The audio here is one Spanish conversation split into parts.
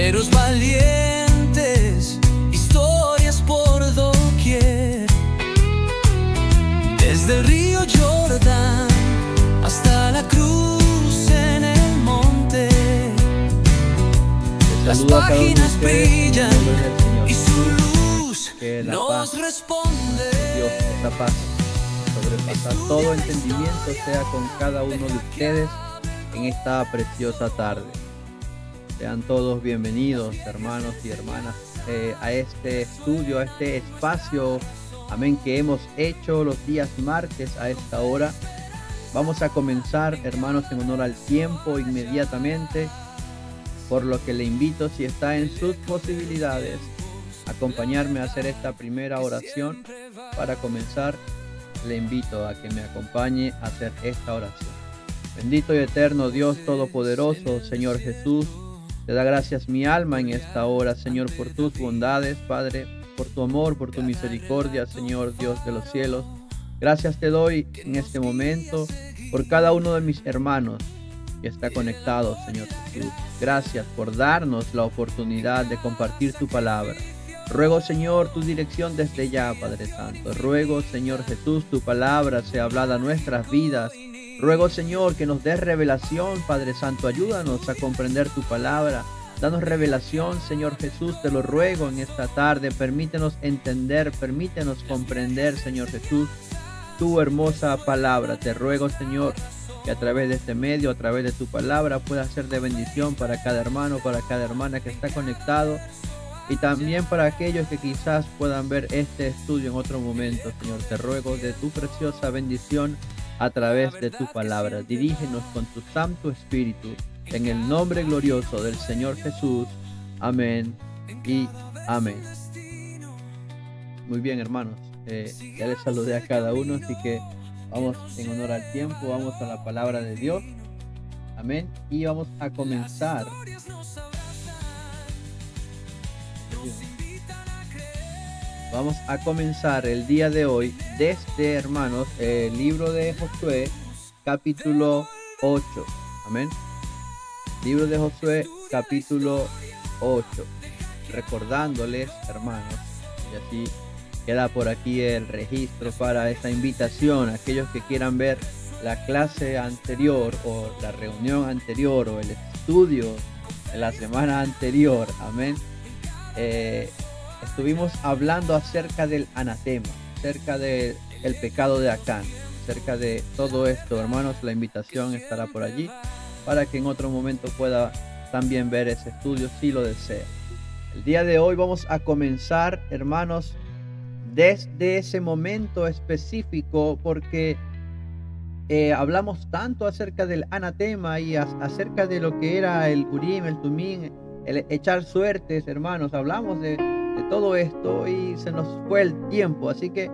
guerreros valientes, historias por doquier. Desde el río Jordán hasta la cruz en el monte, las páginas brillan y su luz nos responde. Dios, esta paz sobrepasa todo entendimiento sea con cada uno de ustedes en esta preciosa tarde. Sean todos bienvenidos, hermanos y hermanas, a este estudio, a este espacio, amén, que hemos hecho los días martes a esta hora. Vamos a comenzar, hermanos, en honor al tiempo inmediatamente, por lo que le invito, si está en sus posibilidades, a acompañarme a hacer esta primera oración. Para comenzar, le invito a que me acompañe a hacer esta oración. Bendito y eterno Dios Todopoderoso, Señor Jesús, te da gracias mi alma en esta hora, Señor, por tus bondades, Padre, por tu amor, por tu misericordia, Señor Dios de los cielos. Gracias te doy en este momento por cada uno de mis hermanos que está conectado, Señor Jesús. Gracias por darnos la oportunidad de compartir tu palabra. Ruego, Señor, tu dirección desde ya, Padre Santo. Ruego, Señor Jesús, tu palabra sea hablada a nuestras vidas. Ruego, Señor, que nos des revelación, Padre Santo. Ayúdanos a comprender tu palabra. Danos revelación, Señor Jesús, te lo ruego en esta tarde. Permítenos entender, permítenos comprender, Señor Jesús, tu hermosa palabra. Te ruego, Señor, que a través de este medio, a través de tu palabra, pueda ser de bendición para cada hermano, para cada hermana que está conectado. Y también para aquellos que quizás puedan ver este estudio en otro momento, Señor. Te ruego de tu preciosa bendición a través de tu palabra. Dirígenos con tu Santo Espíritu, en el nombre glorioso del Señor Jesús. Amén y amén. Muy bien, hermanos. Ya les saludé a cada uno, así que vamos en honor al tiempo, vamos a la palabra de Dios. Amén. Y vamos a comenzar. Vamos a comenzar el día de hoy desde, hermanos, el libro de Josué, capítulo 8. Amén. Libro de Josué, capítulo 8. Recordándoles, hermanos, y así queda por aquí el registro para esta invitación. Aquellos que quieran ver la clase anterior o la reunión anterior o el estudio de la semana anterior. Amén. Estuvimos hablando acerca del anatema, acerca del pecado de Acán, acerca de todo esto, hermanos. La invitación estará por allí para que en otro momento pueda también ver ese estudio si lo desea. El día de hoy vamos a comenzar, hermanos, desde ese momento específico, porque hablamos tanto acerca del anatema y acerca de lo que era el Urim, el Tumim, el echar suertes, hermanos. Hablamos de todo esto y se nos fue el tiempo, así que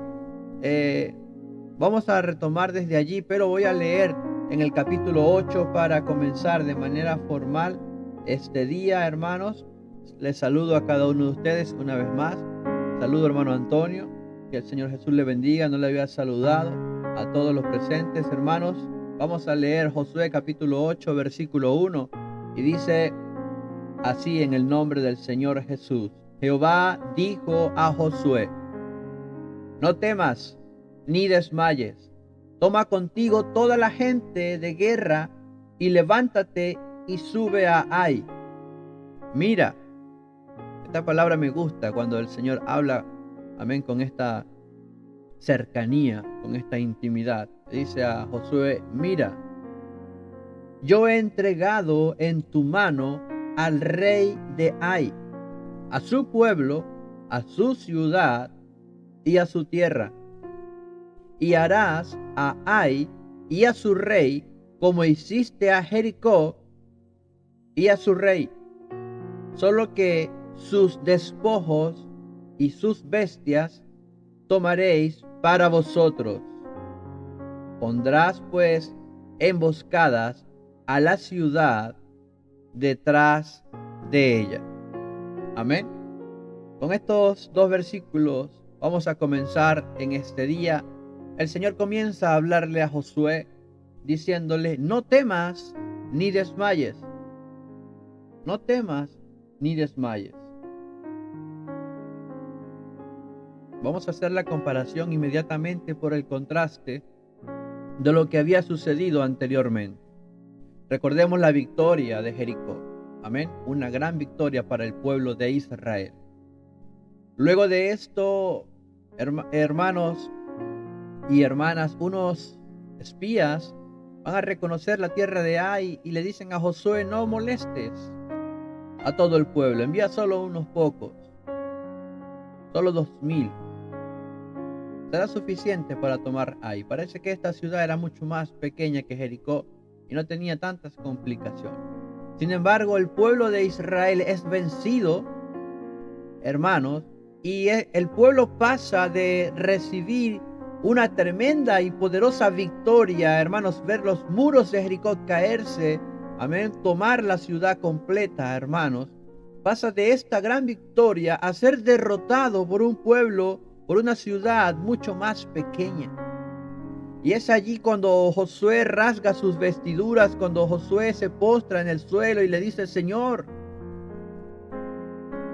vamos a retomar desde allí, pero voy a leer en el capítulo 8 para comenzar de manera formal este día, hermanos. Les saludo a cada uno de ustedes una vez más. Saludo, hermano Antonio, que el Señor Jesús le bendiga. No le había saludado a todos los presentes, hermanos. Vamos a leer Josué capítulo 8 versículo 1 y dice así: en el nombre del Señor Jesús. Jehová dijo a Josué: no temas ni desmayes. Toma contigo toda la gente de guerra y levántate y sube a Ai. Mira, esta palabra me gusta cuando el Señor habla, amén, con esta cercanía, con esta intimidad. Dice a Josué: mira, yo he entregado en tu mano al rey de Ai, a su pueblo, a su ciudad y a su tierra. Y harás a Ai y a su rey como hiciste a Jericó y a su rey, solo que sus despojos y sus bestias tomaréis para vosotros. Pondrás pues emboscadas a la ciudad detrás de ella. Amén. Con estos dos versículos vamos a comenzar en este día. El Señor comienza a hablarle a Josué diciéndole: no temas ni desmayes. No temas ni desmayes. Vamos a hacer la comparación inmediatamente por el contraste de lo que había sucedido anteriormente. Recordemos la victoria de Jericó. Amén. Una gran victoria para el pueblo de Israel. Luego de esto, hermanos y hermanas, unos espías van a reconocer la tierra de Ai y le dicen a Josué: no molestes a todo el pueblo, envía solo unos pocos, solo 2,000. Será suficiente para tomar Ai. Parece que esta ciudad era mucho más pequeña que Jericó y no tenía tantas complicaciones. Sin embargo, el pueblo de Israel es vencido, hermanos, y el pueblo pasa de recibir una tremenda y poderosa victoria, hermanos, ver los muros de Jericó caerse, amén, tomar la ciudad completa, hermanos, pasa de esta gran victoria a ser derrotado por un pueblo, por una ciudad mucho más pequeña. Y es allí cuando Josué rasga sus vestiduras, cuando Josué se postra en el suelo y le dice: Señor,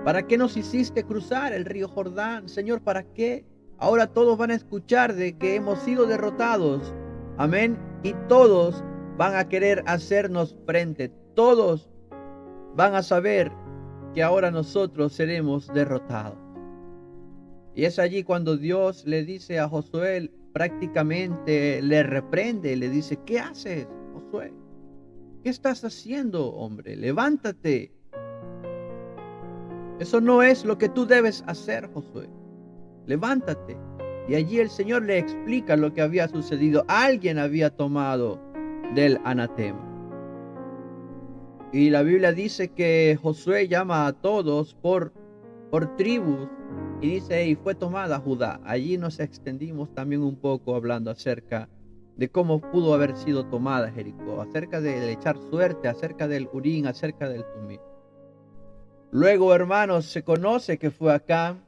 ¿para qué nos hiciste cruzar el río Jordán? Señor, ¿para qué? Ahora todos van a escuchar de que hemos sido derrotados. Amén. Y todos van a querer hacernos frente. Todos van a saber que ahora nosotros seremos derrotados. Y es allí cuando Dios le dice a Josué, prácticamente le reprende, le dice: ¿qué haces, Josué? ¿Qué estás haciendo, hombre? Levántate. Eso no es lo que tú debes hacer, Josué. Levántate. Y allí el Señor le explica lo que había sucedido. Alguien había tomado del anatema. Y la Biblia dice que Josué llama a todos por tribus y dice: y fue tomada Judá. Allí nos extendimos también un poco hablando acerca de cómo pudo haber sido tomada Jericó, acerca del echar suerte, acerca del Urín, acerca del Tumim. Luego, hermanos, se conoce que fue Acán.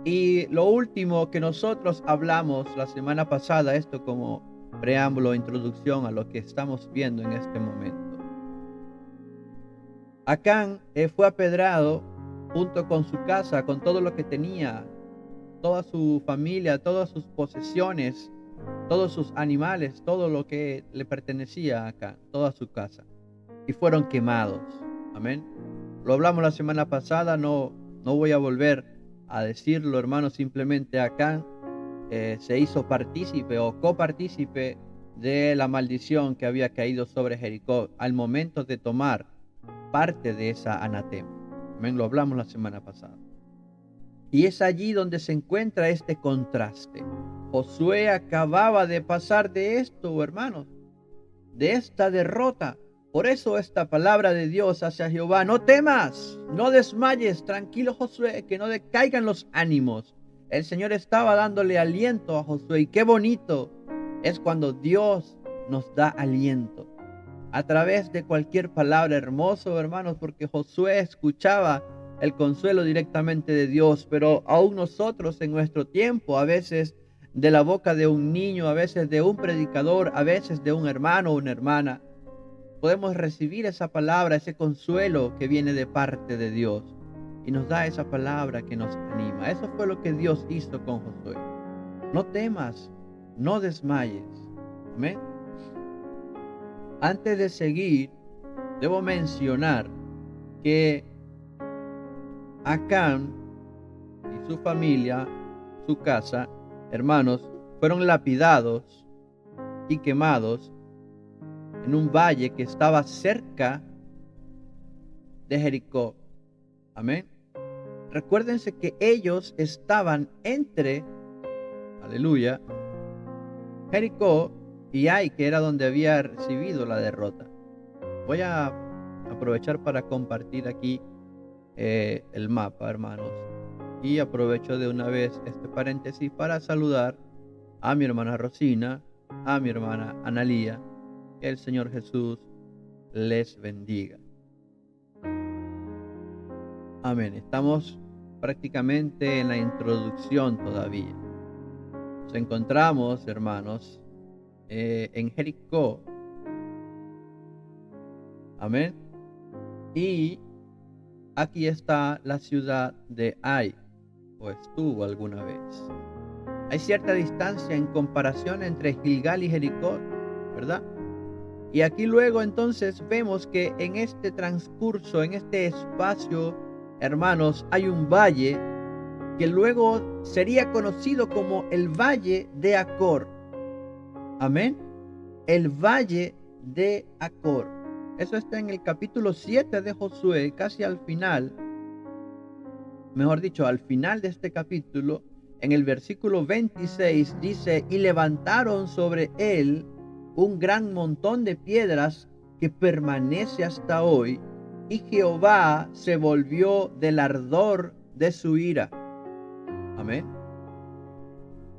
Y lo último que nosotros hablamos la semana pasada, esto como preámbulo, introducción a lo que estamos viendo en este momento. Acán fue apedrado junto con su casa, con todo lo que tenía, toda su familia, todas sus posesiones, todos sus animales, todo lo que le pertenecía a Acán, toda su casa. Y fueron quemados. Amén. Lo hablamos la semana pasada, no voy a volver a decirlo, hermanos. Simplemente Acán se hizo partícipe o copartícipe de la maldición que había caído sobre Jericó al momento de tomar parte de esa anatema. Amén, lo hablamos la semana pasada. Y es allí donde se encuentra este contraste. Josué acababa de pasar de esto, hermanos, de esta derrota. Por eso esta palabra de Dios hacia Jehová: no temas, no desmayes, tranquilo Josué, que no decaigan los ánimos. El Señor estaba dándole aliento a Josué, y qué bonito es cuando Dios nos da aliento a través de cualquier palabra. Hermoso, hermanos, porque Josué escuchaba el consuelo directamente de Dios, pero aún nosotros en nuestro tiempo, a veces de la boca de un niño, a veces de un predicador, a veces de un hermano o una hermana, podemos recibir esa palabra, ese consuelo que viene de parte de Dios, y nos da esa palabra que nos anima. Eso fue lo que Dios hizo con Josué. No temas, no desmayes. Amén. Antes de seguir, debo mencionar que Acán y su familia, su casa, hermanos, fueron lapidados y quemados en un valle que estaba cerca de Jericó. Amén. Recuérdense que ellos estaban entre, aleluya, Jericó y Ai, que era donde había recibido la derrota. Voy a aprovechar para compartir aquí el mapa, hermanos. Y aprovecho de una vez este paréntesis para saludar a mi hermana Rosina, a mi hermana Analía. Que el Señor Jesús les bendiga. Amén. Estamos prácticamente en la introducción todavía. Nos encontramos, hermanos, en aquí está la ciudad de Ai, o estuvo alguna vez. Hay cierta distancia en comparación entre Gilgal y Jericó, ¿verdad? Y aquí luego entonces vemos que en este transcurso, en este espacio, hermanos, hay un valle que luego sería conocido como el Valle de Acor. Amén. El Valle de Acor. Eso está en el capítulo 7 de Josué, casi al final. Mejor dicho, al final de este capítulo, en el versículo 26 dice: y levantaron sobre él un gran montón de piedras que permanece hasta hoy, y Jehová se volvió del ardor de su ira. Amén.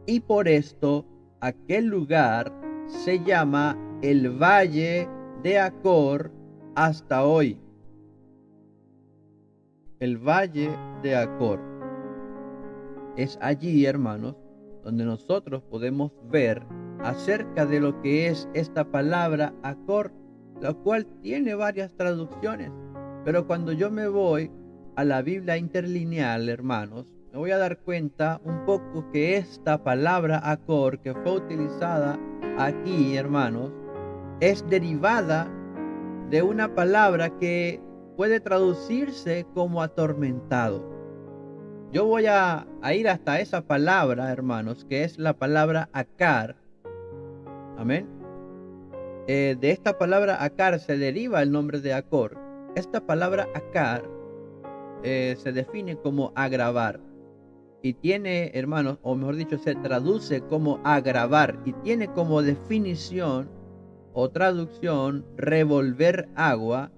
Y por esto aquel lugar se llama el Valle de Acor hasta hoy. El Valle de Acor. Es allí, hermanos, donde nosotros podemos ver acerca de lo que es esta palabra Acor, la cual tiene varias traducciones. Pero cuando yo me voy a la Biblia interlineal, hermanos, me voy a dar cuenta un poco que esta palabra Acor, que fue utilizada aquí, hermanos, es derivada de una palabra que puede traducirse como atormentado. Yo voy a ir hasta esa palabra, hermanos, que es la palabra Acar. Amén. De esta palabra Acar se deriva el nombre de Acor. Esta palabra Acar se define como agravar. Y tiene, hermanos, o mejor dicho, se traduce como agravar. Y tiene como definición o traducción revolver agua.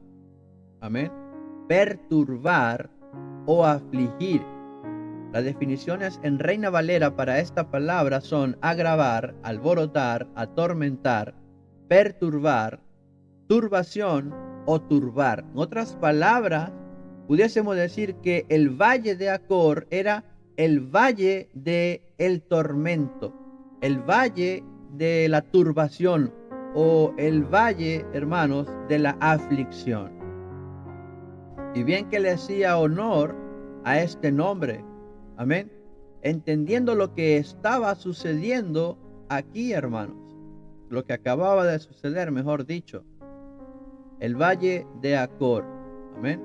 Amén. Perturbar o afligir. Las definiciones en Reina Valera para esta palabra son agravar, alborotar, atormentar, perturbar, turbación o turbar. En otras palabras, pudiésemos decir que el valle de Acor era el valle del tormento, el valle de la turbación o el valle, hermanos, de la aflicción. Y bien que le hacía honor a este nombre. Amén. Entendiendo lo que estaba sucediendo aquí, hermanos. Lo que acababa de suceder, mejor dicho. El Valle de Acor. Amén.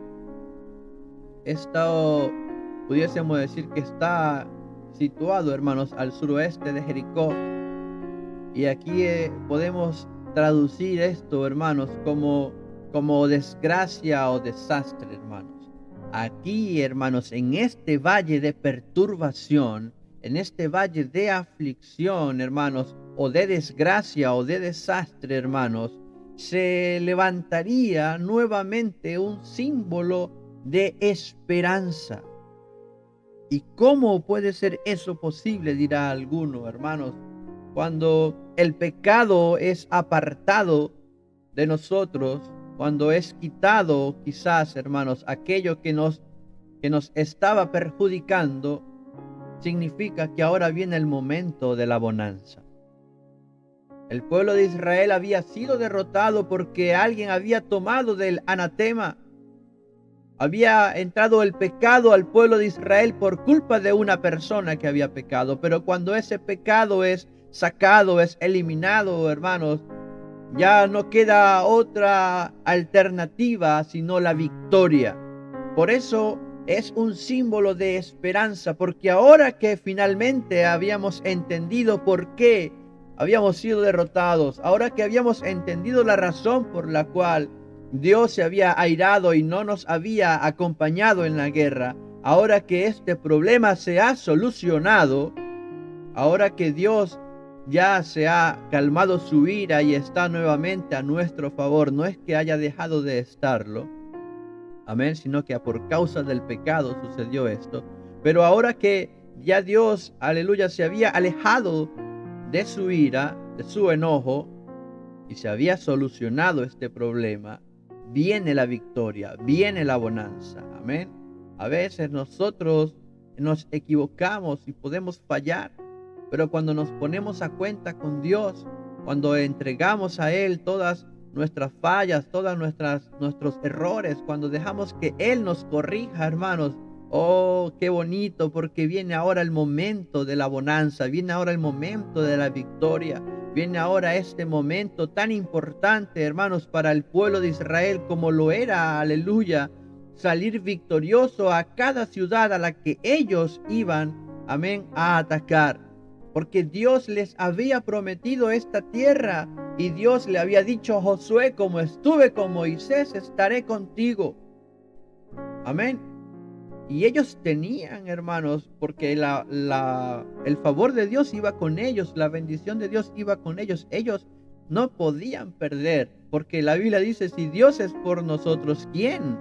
Esto pudiésemos decir que está situado, hermanos, al suroeste de Jericó. Y aquí podemos traducir esto, hermanos, como desgracia o desastre, hermanos. Aquí, hermanos, en este valle de perturbación, en este valle de aflicción, hermanos, o de desgracia o de desastre, hermanos, se levantaría nuevamente un símbolo de esperanza. ¿Y cómo puede ser eso posible?, dirá alguno, hermanos, cuando el pecado es apartado de nosotros, cuando es quitado, quizás, hermanos, aquello que nos estaba perjudicando, significa que ahora viene el momento de la bonanza. El pueblo de Israel había sido derrotado porque alguien había tomado del anatema. Había entrado el pecado al pueblo de Israel por culpa de una persona que había pecado. Pero cuando ese pecado es sacado, es eliminado, hermanos, ya no queda otra alternativa sino la victoria. Por eso es un símbolo de esperanza, porque ahora que finalmente habíamos entendido por qué habíamos sido derrotados, ahora que habíamos entendido la razón por la cual Dios se había airado y no nos había acompañado en la guerra, ahora que este problema se ha solucionado, ahora que Dios ya se ha calmado su ira y está nuevamente a nuestro favor, no es que haya dejado de estarlo, amén, sino que por causa del pecado sucedió esto. Pero ahora que ya Dios, aleluya, se había alejado de su ira, de su enojo, y se había solucionado este problema, viene la victoria, viene la bonanza, amén. A veces nosotros nos equivocamos y podemos fallar, pero cuando nos ponemos a cuenta con Dios, cuando entregamos a Él todas nuestras fallas, todas nuestros errores, cuando dejamos que Él nos corrija, hermanos. Oh, qué bonito, porque viene ahora el momento de la bonanza, viene ahora el momento de la victoria, viene ahora este momento tan importante, hermanos, para el pueblo de Israel, como lo era, aleluya, salir victorioso a cada ciudad a la que ellos iban, amén, a atacar. Porque Dios les había prometido esta tierra y Dios le había dicho a Josué: como estuve con Moisés, estaré contigo. Amén. Y ellos tenían, hermanos, porque el favor de Dios iba con ellos, la bendición de Dios iba con ellos. Ellos no podían perder, porque la Biblia dice: si Dios es por nosotros, ¿quién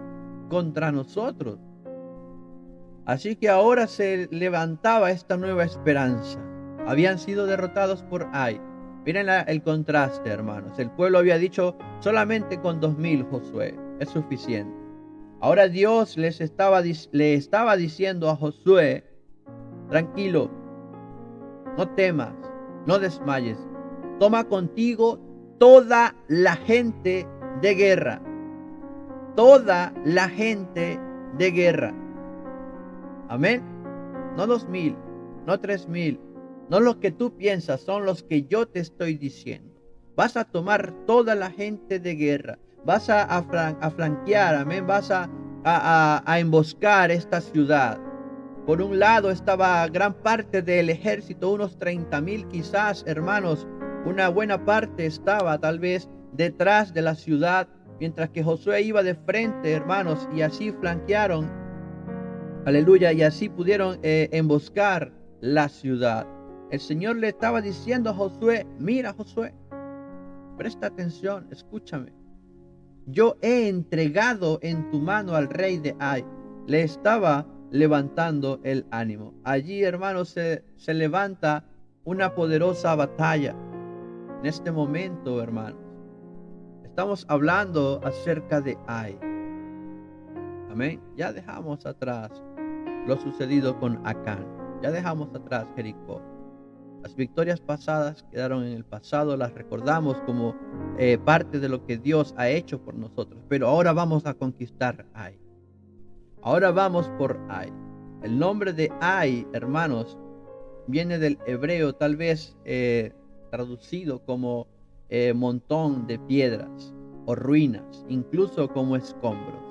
contra nosotros? Así que ahora se levantaba esta nueva esperanza. Habían sido derrotados por Ai. Miren el contraste, hermanos. El pueblo había dicho: solamente con 2000, Josué, es suficiente. Ahora Dios le estaba diciendo a Josué: tranquilo, no temas, no desmayes. Toma contigo toda la gente de guerra. Toda la gente de guerra. Amén. No 2000, no 3000, no los que tú piensas, son los que yo te estoy diciendo. Vas a tomar toda la gente de guerra. Vas a flanquear, amén. Vas a emboscar esta ciudad. Por un lado estaba gran parte del ejército, unos 30,000 quizás, hermanos. Una buena parte estaba tal vez detrás de la ciudad, mientras que Josué iba de frente, hermanos, y así flanquearon, aleluya, y así pudieron emboscar la ciudad. El Señor le estaba diciendo a Josué: mira, Josué, presta atención, escúchame. Yo he entregado en tu mano al rey de Ai. Le estaba levantando el ánimo. Allí, hermanos, se levanta una poderosa batalla. En este momento, hermanos, estamos hablando acerca de Ai. Amén. Ya dejamos atrás lo sucedido con Acán. Ya dejamos atrás Jericó. Las victorias pasadas quedaron en el pasado, las recordamos como parte de lo que Dios ha hecho por nosotros. Pero ahora vamos a conquistar Ai. Ahora vamos por Ai. El nombre de Ai, hermanos, viene del hebreo, tal vez traducido como montón de piedras o ruinas, incluso como escombros.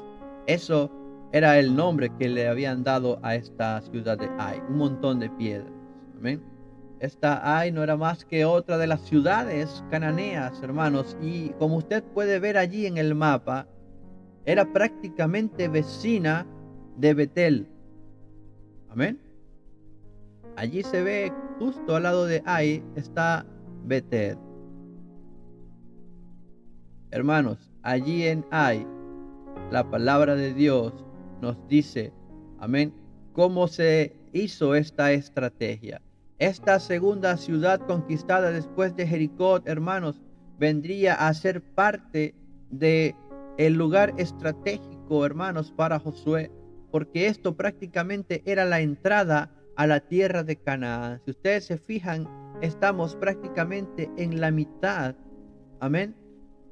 Eso era el nombre que le habían dado a esta ciudad de Ai, un montón de piedras. Amén. Esta Ai no era más que otra de las ciudades cananeas, hermanos, y como usted puede ver allí en el mapa, era prácticamente vecina de Betel. Amén. Allí se ve, justo al lado de Ai está Betel. Hermanos, allí en Ai, la palabra de Dios nos dice, amén, cómo se hizo esta estrategia. Esta segunda ciudad conquistada después de Jericó, hermanos, vendría a ser parte de el lugar estratégico, hermanos, para Josué, porque esto prácticamente era la entrada a la tierra de Canaán. Si ustedes se fijan, estamos prácticamente en la mitad, amén,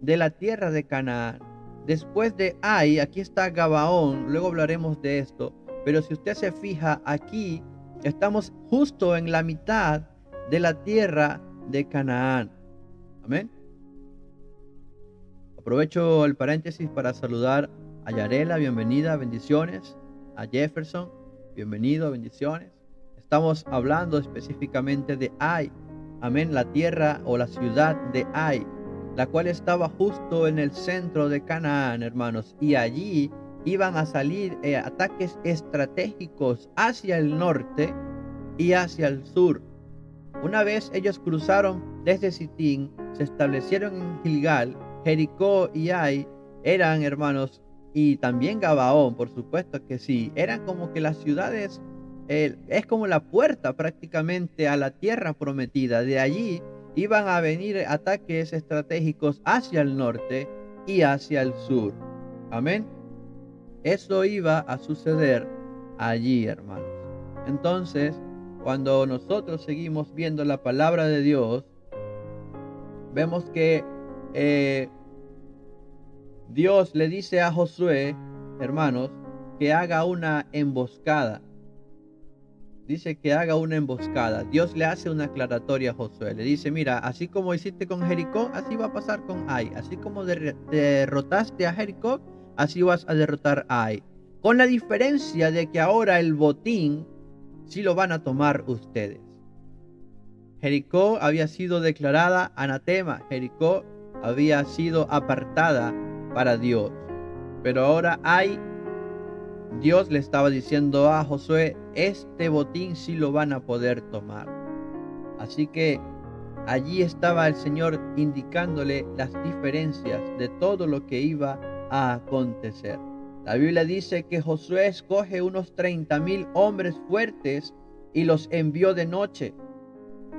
de la tierra de Canaán. Después de Ai, aquí está Gabaón, luego hablaremos de esto, pero si usted se fija aquí, estamos justo en la mitad de la tierra de Canaán. Amén. Aprovecho el paréntesis para saludar a Yarela, bienvenida, bendiciones. A Jefferson, bienvenido, bendiciones. Estamos hablando específicamente de Ai. Amén, la tierra o la ciudad de Ai, la cual estaba justo en el centro de Canaán, hermanos. Y allí iban a salir ataques estratégicos hacia el norte y hacia el sur. Una vez ellos cruzaron desde Sitín, se establecieron en Gilgal, Jericó y Ai eran, hermanos, y también Gabaón, por supuesto que sí, eran como que las ciudades, es como la puerta prácticamente a la tierra prometida. De allí iban a venir ataques estratégicos hacia el norte y hacia el sur. Amén. Eso iba a suceder allí, hermanos. Entonces, cuando nosotros seguimos viendo la palabra de Dios, vemos que Dios le dice a Josué, hermanos, que haga una emboscada. Dice que haga una emboscada. Dios le hace una aclaratoria a Josué. Le dice, mira, así como hiciste con Jericó, así va a pasar con Ai. Así como derrotaste a Jericó, así vas a derrotar a Ai. Con la diferencia de que ahora el botín sí lo van a tomar ustedes. Jericó había sido declarada anatema. Jericó había sido apartada para Dios. Pero ahora Ai, Dios le estaba diciendo a Josué, este botín sí lo van a poder tomar. Así que allí estaba el Señor indicándole las diferencias de todo lo que iba a acontecer. La Biblia dice que Josué escoge unos 30,000 hombres fuertes y los envió de noche.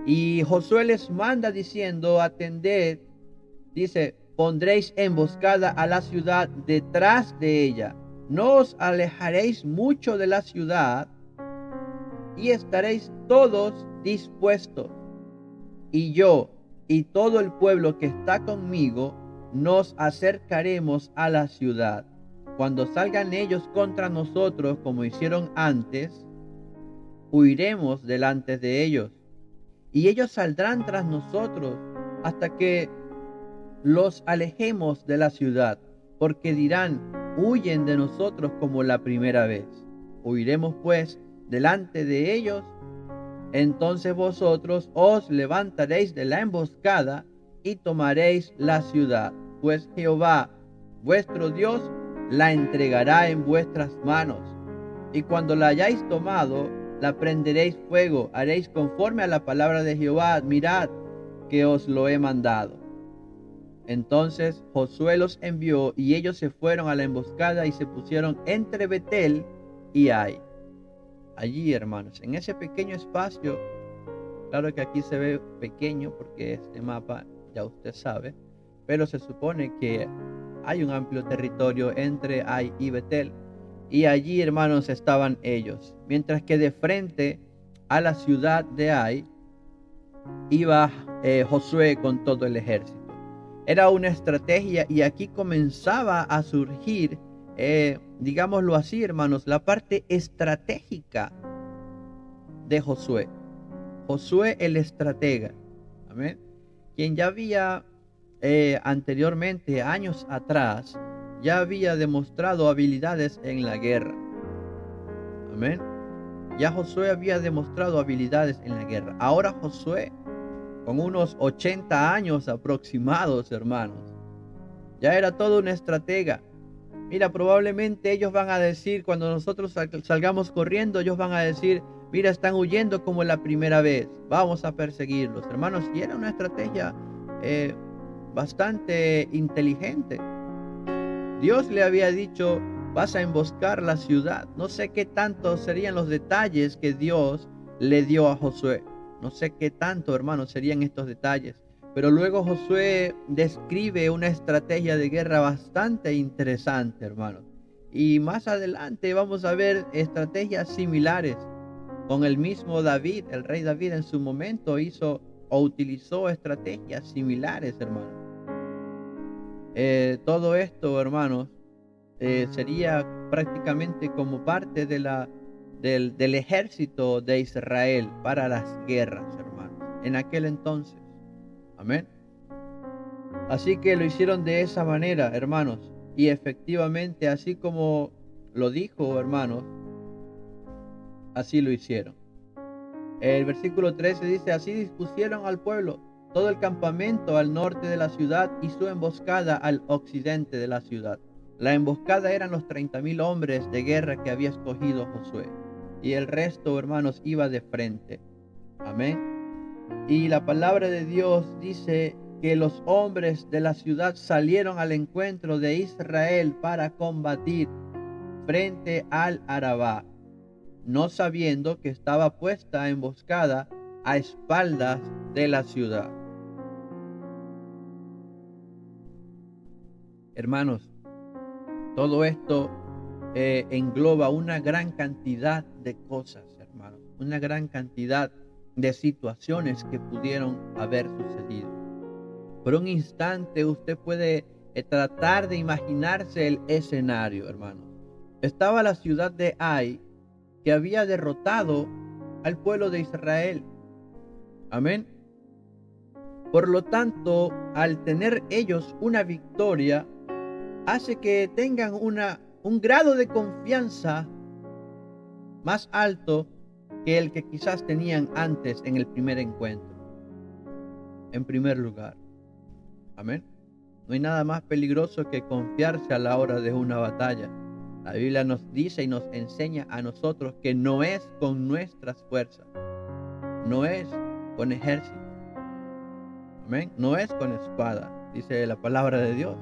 Y Josué les manda diciendo, atended, dice, pondréis emboscada a la ciudad detrás de ella. No os alejaréis mucho de la ciudad y estaréis todos dispuestos. Y yo y todo el pueblo que está conmigo nos acercaremos a la ciudad. Cuando salgan ellos contra nosotros como hicieron antes, huiremos delante de ellos. Y ellos saldrán tras nosotros hasta que los alejemos de la ciudad, porque dirán, huyen de nosotros como la primera vez. Huiremos pues delante de ellos. Entonces vosotros os levantaréis de la emboscada y tomaréis la ciudad, pues Jehová, vuestro Dios, la entregará en vuestras manos. Y cuando la hayáis tomado, la prenderéis fuego, haréis conforme a la palabra de Jehová, mirad que os lo he mandado. Entonces Josué los envió y ellos se fueron a la emboscada y se pusieron entre Betel y Ai. Allí, hermanos, en ese pequeño espacio, claro que aquí se ve pequeño porque este mapa ya usted sabe, pero se supone que hay un amplio territorio entre Ai y Betel. Y allí, hermanos, estaban ellos. Mientras que de frente a la ciudad de Ai iba Josué con todo el ejército. Era una estrategia y aquí comenzaba a surgir, digámoslo así, hermanos, la parte estratégica de Josué. Josué el estratega. Amén. Quien ya había anteriormente, años atrás, ya había demostrado habilidades en la guerra. Amén. Ya Josué había demostrado habilidades en la guerra. Ahora Josué, con unos 80 años aproximados, hermanos, ya era todo un estratega. Mira, probablemente ellos van a decir, cuando nosotros salgamos corriendo, ellos van a decir, mira, están huyendo como la primera vez, vamos a perseguirlos, hermanos. Y era una estrategia bastante inteligente. Dios le había dicho, vas a emboscar la ciudad. No sé qué tanto serían los detalles que Dios le dio a Josué. No sé qué tanto, hermanos, serían estos detalles. Pero luego Josué describe una estrategia de guerra bastante interesante, hermanos. Y más adelante vamos a ver estrategias similares con el mismo David. El rey David en su momento hizo o utilizó estrategias similares, hermanos. Todo esto, hermanos, sería prácticamente como parte de del ejército de Israel para las guerras, hermanos, en aquel entonces. Amén. Así que lo hicieron de esa manera, hermanos, y efectivamente, así como lo dijo, hermanos, así lo hicieron. El versículo 13 dice, así dispusieron al pueblo todo el campamento al norte de la ciudad y su emboscada al occidente de la ciudad. La emboscada eran los 30,000 hombres de guerra que había escogido Josué, y el resto, hermanos, iba de frente. Amén. Y la palabra de Dios dice que los hombres de la ciudad salieron al encuentro de Israel para combatir frente al Arabá, no sabiendo que estaba puesta emboscada a espaldas de la ciudad. Hermanos, todo esto engloba una gran cantidad de cosas, hermanos, una gran cantidad de situaciones que pudieron haber sucedido. Por un instante usted puede tratar de imaginarse el escenario, hermanos. Estaba la ciudad de Ai, que había derrotado al pueblo de Israel. Amén. Por lo tanto, al tener ellos una victoria, hace que tengan un grado de confianza más alto que el que quizás tenían antes en el primer encuentro. En primer lugar. Amén. No hay nada más peligroso que confiarse a la hora de una batalla. La Biblia nos dice y nos enseña a nosotros que no es con nuestras fuerzas, no es con ejército, amén, no es con espada, dice la palabra de Dios,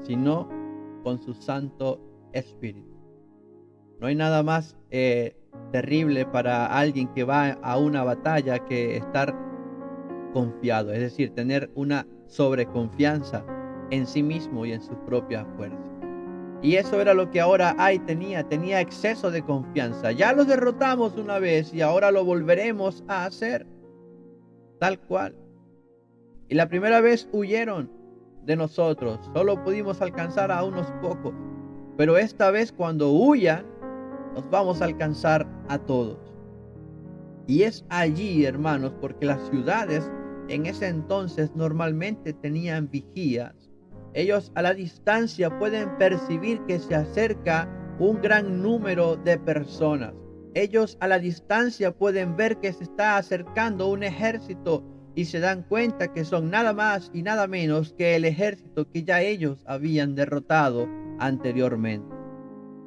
sino con su Santo Espíritu. No hay nada más terrible para alguien que va a una batalla que estar confiado, es decir, tener una sobreconfianza en sí mismo y en sus propias fuerzas. Y eso era lo que ahora Ai tenía exceso de confianza. Ya los derrotamos una vez y ahora lo volveremos a hacer, tal cual. Y la primera vez huyeron de nosotros, solo pudimos alcanzar a unos pocos, pero esta vez cuando huyan, nos vamos a alcanzar a todos. Y es allí, hermanos, porque las ciudades en ese entonces normalmente tenían vigías. Ellos a la distancia pueden percibir que se acerca un gran número de personas. Ellos a la distancia pueden ver que se está acercando un ejército y se dan cuenta que son nada más y nada menos que el ejército que ya ellos habían derrotado anteriormente.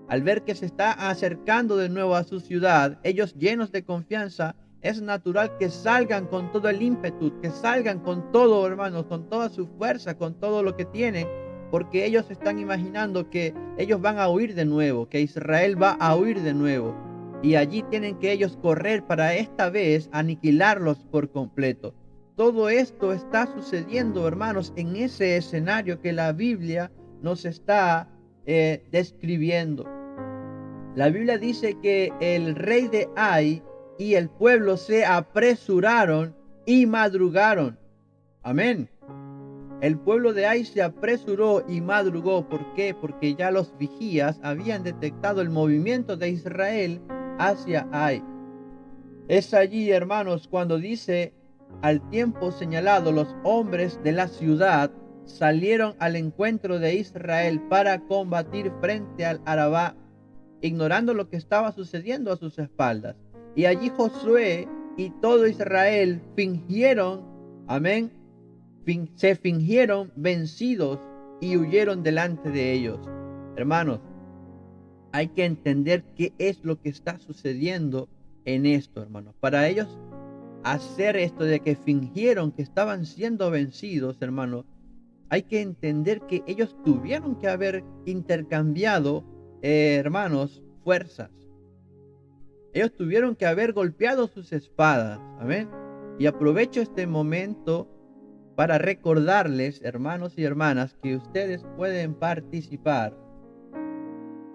Al ver que se está acercando de nuevo a su ciudad, ellos llenos de confianza, es natural que salgan con todo el ímpetu, que salgan con todo, hermanos, con toda su fuerza, con todo lo que tienen, porque ellos están imaginando que ellos van a huir de nuevo, que Israel va a huir de nuevo. Y allí tienen que ellos correr para esta vez aniquilarlos por completo. Todo esto está sucediendo, hermanos, en ese escenario que la Biblia nos está describiendo. La Biblia dice que el rey de Ai y el pueblo se apresuraron y madrugaron. Amén. El pueblo de Ai se apresuró y madrugó. ¿Por qué? Porque ya los vigías habían detectado el movimiento de Israel hacia Ai. Es allí, hermanos, cuando dice: al tiempo señalado, los hombres de la ciudad salieron al encuentro de Israel para combatir frente al Arabá, ignorando lo que estaba sucediendo a sus espaldas. Y allí Josué y todo Israel fingieron, amén, se fingieron vencidos y huyeron delante de ellos. Hermanos, hay que entender qué es lo que está sucediendo en esto, hermanos. Para ellos hacer esto de que fingieron que estaban siendo vencidos, hermanos, hay que entender que ellos tuvieron que haber intercambiado, hermanos, fuerzas. Ellos tuvieron que haber golpeado sus espadas. Amén. Y aprovecho este momento para recordarles, hermanos y hermanas, que ustedes pueden participar.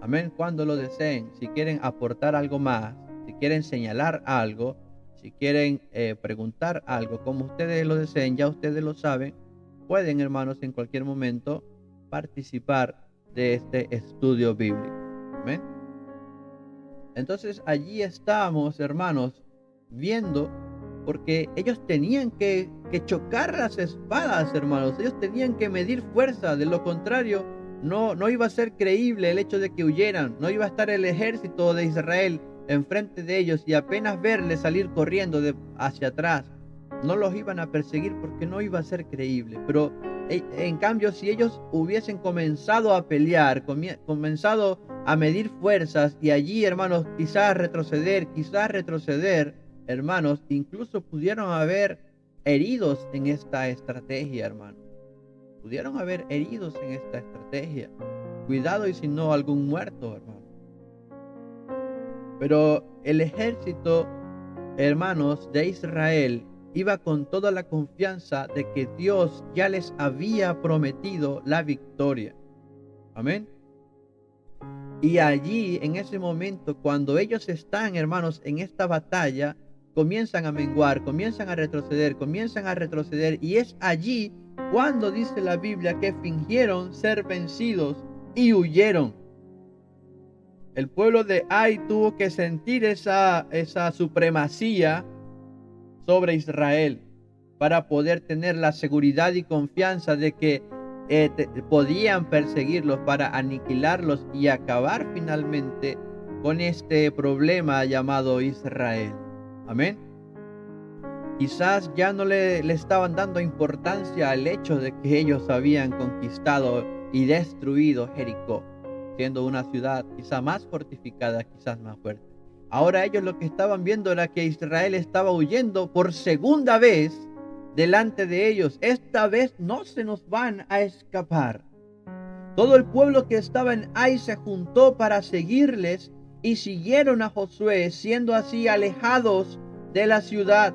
Amén. Cuando lo deseen. Si quieren aportar algo más, si quieren señalar algo, si quieren preguntar algo, como ustedes lo deseen, ya ustedes lo saben, pueden, hermanos, en cualquier momento participar de este estudio bíblico. Amén. Entonces allí estamos, hermanos, viendo, porque ellos tenían que chocar las espadas, hermanos. Ellos tenían que medir fuerza. De lo contrario, no iba a ser creíble el hecho de que huyeran. No iba a estar el ejército de Israel enfrente de ellos y apenas verles salir corriendo hacia atrás, no los iban a perseguir porque no iba a ser creíble. Pero en cambio, si ellos hubiesen comenzado a pelear, comenzado a medir fuerzas y allí, hermanos, quizás retroceder, hermanos, incluso pudieron haber heridos en esta estrategia, hermanos. Pudieron haber heridos en esta estrategia. Cuidado y si no algún muerto, hermano. Pero el ejército, hermanos, de Israel iba con toda la confianza de que Dios ya les había prometido la victoria. Amén. Y allí, en ese momento, cuando ellos están, hermanos, en esta batalla, comienzan a menguar, comienzan a retroceder, y es allí cuando dice la Biblia que fingieron ser vencidos y huyeron. El pueblo de Ai tuvo que sentir esa supremacía sobre Israel para poder tener la seguridad y confianza de que podían perseguirlos para aniquilarlos y acabar finalmente con este problema llamado Israel. Amén. Quizás ya no le estaban dando importancia al hecho de que ellos habían conquistado y destruido Jericó, siendo una ciudad quizás más fortificada, quizás más fuerte. Ahora ellos lo que estaban viendo era que Israel estaba huyendo por segunda vez delante de ellos. Esta vez no se nos van a escapar. Todo el pueblo que estaba en Ai se juntó para seguirles y siguieron a Josué, siendo así alejados de la ciudad.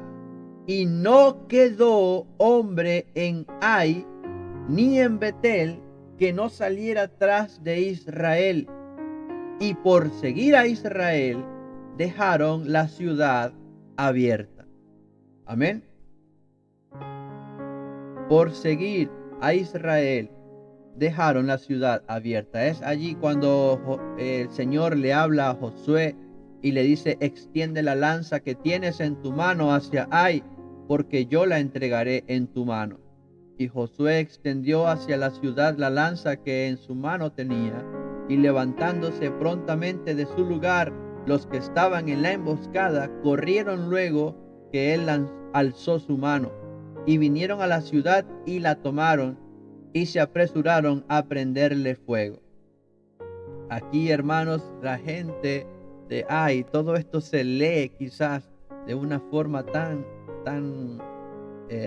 Y no quedó hombre en Ai ni en Betel que no saliera tras de Israel. Y por seguir a Israel dejaron la ciudad abierta. Amén. Por seguir a Israel dejaron la ciudad abierta. Es allí cuando el Señor le habla a Josué y le dice: extiende la lanza que tienes en tu mano hacia Ai, porque yo la entregaré en tu mano. Y Josué extendió hacia la ciudad la lanza que en su mano tenía, y levantándose prontamente de su lugar, los que estaban en la emboscada corrieron luego que él alzó su mano, y vinieron a la ciudad y la tomaron, y se apresuraron a prenderle fuego. Aquí, hermanos, la gente de Ai, todo esto se lee quizás de una forma tan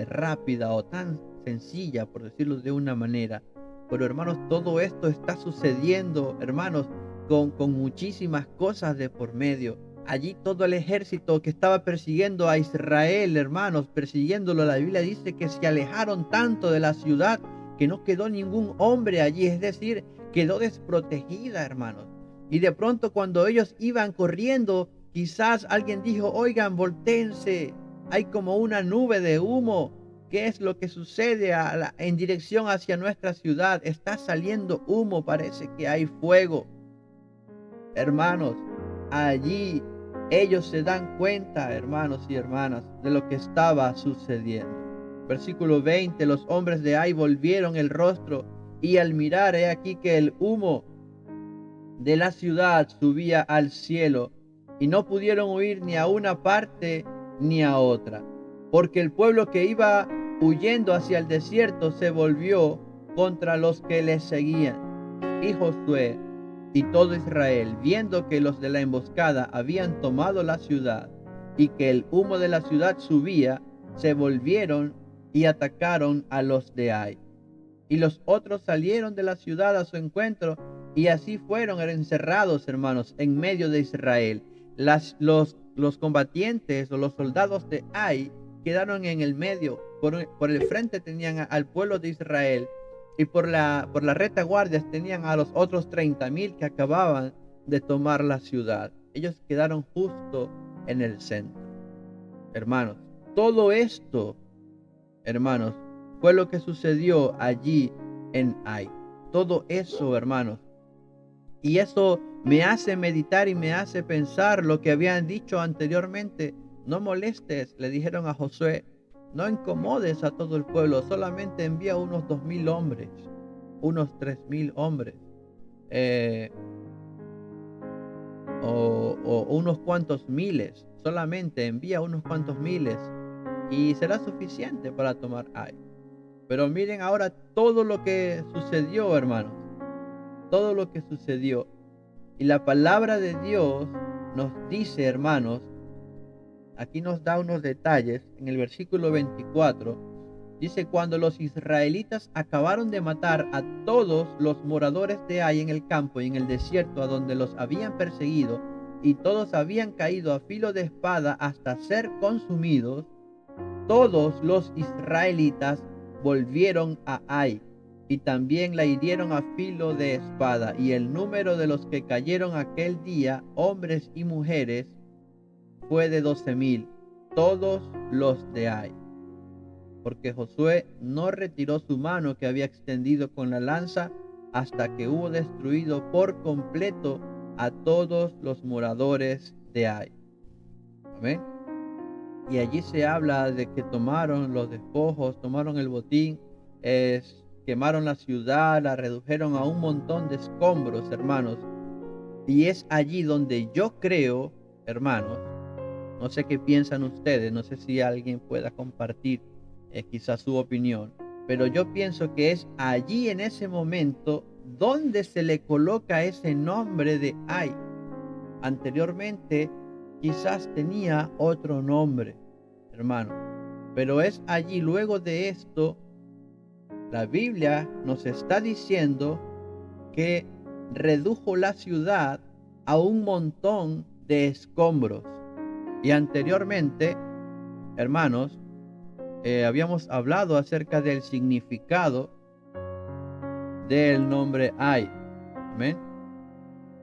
rápida o tan sencilla, por decirlo de una manera. Pero, hermanos, todo esto está sucediendo, hermanos, con muchísimas cosas de por medio. Allí todo el ejército que estaba persiguiendo a Israel, hermanos, persiguiéndolo, la Biblia dice que se alejaron tanto de la ciudad que no quedó ningún hombre allí, es decir, quedó desprotegida, hermanos. Y de pronto, cuando ellos iban corriendo, quizás alguien dijo: oigan, voltéense, hay como una nube de humo. ¿Qué es lo que sucede en dirección hacia nuestra ciudad? Está saliendo humo, parece que hay fuego. Hermanos, allí ellos se dan cuenta, hermanos y hermanas, de lo que estaba sucediendo. Versículo 20, los hombres de Ai volvieron el rostro, y al mirar, he aquí que el humo de la ciudad subía al cielo, y no pudieron huir ni a una parte ni a otra, porque el pueblo que iba huyendo hacia el desierto se volvió contra los que les seguían. Y Josué y todo Israel, viendo que los de la emboscada habían tomado la ciudad y que el humo de la ciudad subía, se volvieron y atacaron a los de Ai. Y los otros salieron de la ciudad a su encuentro, y así fueron encerrados, hermanos, en medio de Israel. Los combatientes o los soldados de Ai quedaron en el medio. Por el frente tenían al pueblo de Israel, y por la retaguardia tenían a los otros 30,000 que acababan de tomar la ciudad. Ellos quedaron justo en el centro. Hermanos, todo esto, hermanos, fue lo que sucedió allí en Ai. Todo eso, hermanos. Y eso me hace meditar y me hace pensar lo que habían dicho anteriormente. No molestes, le dijeron a Josué, no incomodes a todo el pueblo, solamente envía unos 2,000 hombres, unos 3,000 hombres, o unos cuantos miles, solamente envía unos cuantos miles y será suficiente para tomar Ai. Pero miren ahora todo lo que sucedió, hermanos, todo lo que sucedió. Y la palabra de Dios nos dice, hermanos, aquí nos da unos detalles. En el versículo 24 dice: cuando los israelitas acabaron de matar a todos los moradores de Ai en el campo y en el desierto a donde los habían perseguido, y todos habían caído a filo de espada hasta ser consumidos, todos los israelitas volvieron a Ai, y también la hirieron a filo de espada, y el número de los que cayeron aquel día, hombres y mujeres, fue de 12,000. todos los de Ai. Porque Josué no retiró su mano que había extendido con la lanza hasta que hubo destruido por completo a todos los moradores de Ai. Amén. Y allí se habla de que tomaron los despojos, tomaron el botín, quemaron la ciudad, la redujeron a un montón de escombros, hermanos. Y es allí donde yo creo, hermanos, no sé qué piensan ustedes, no sé si alguien pueda compartir quizás su opinión, pero yo pienso que es allí en ese momento donde se le coloca ese nombre de Ai. Anteriormente quizás tenía otro nombre, hermano, pero es allí, luego de esto, la Biblia nos está diciendo que redujo la ciudad a un montón de escombros. Y anteriormente, hermanos, habíamos hablado acerca del significado del nombre Ai. Amén.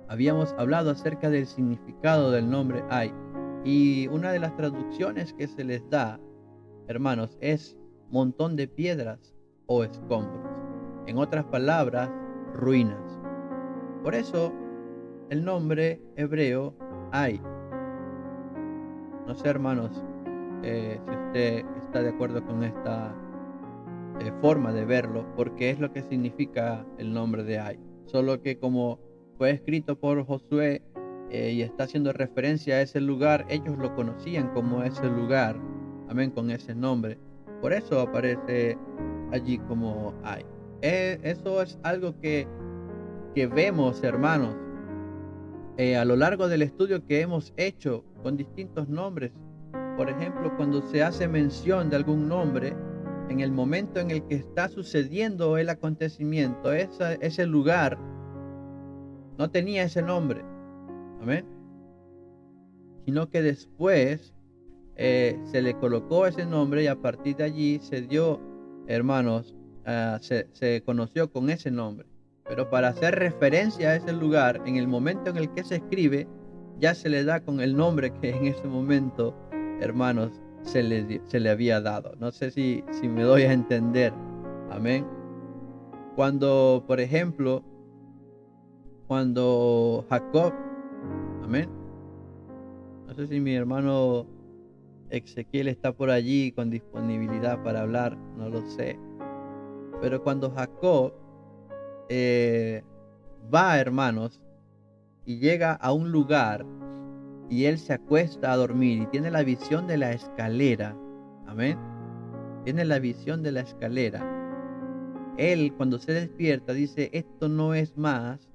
Habíamos hablado acerca del significado del nombre Ai. Y una de las traducciones que se les da, hermanos, es montón de piedras o escombros. En otras palabras, ruinas. Por eso, el nombre hebreo Ai. No sé, hermanos, si usted está de acuerdo con esta forma de verlo, porque es lo que significa el nombre de Ai. Solo que como fue escrito por Josué y está haciendo referencia a ese lugar, ellos lo conocían como ese lugar, amén, con ese nombre. Por eso aparece allí como Ai. Eso es algo que vemos, hermanos, a lo largo del estudio que hemos hecho con distintos nombres. Por ejemplo, cuando se hace mención de algún nombre, en el momento en el que está sucediendo el acontecimiento, ese lugar no tenía ese nombre, amén, sino que después se le colocó ese nombre y a partir de allí se dio, hermanos, se conoció con ese nombre. Pero para hacer referencia a ese lugar, en el momento en el que se escribe, ya se le da con el nombre que en ese momento, hermanos, se le había dado. No sé si me doy a entender. Amén. Cuando, por ejemplo, cuando Jacob, amén. No sé si mi hermano Ezequiel está por allí con disponibilidad para hablar, no lo sé. Pero cuando Jacob va, hermanos, y llega a un lugar y él se acuesta a dormir y tiene la visión de la escalera, amén, tiene la visión de la escalera. Él, cuando se despierta, dice: esto no es más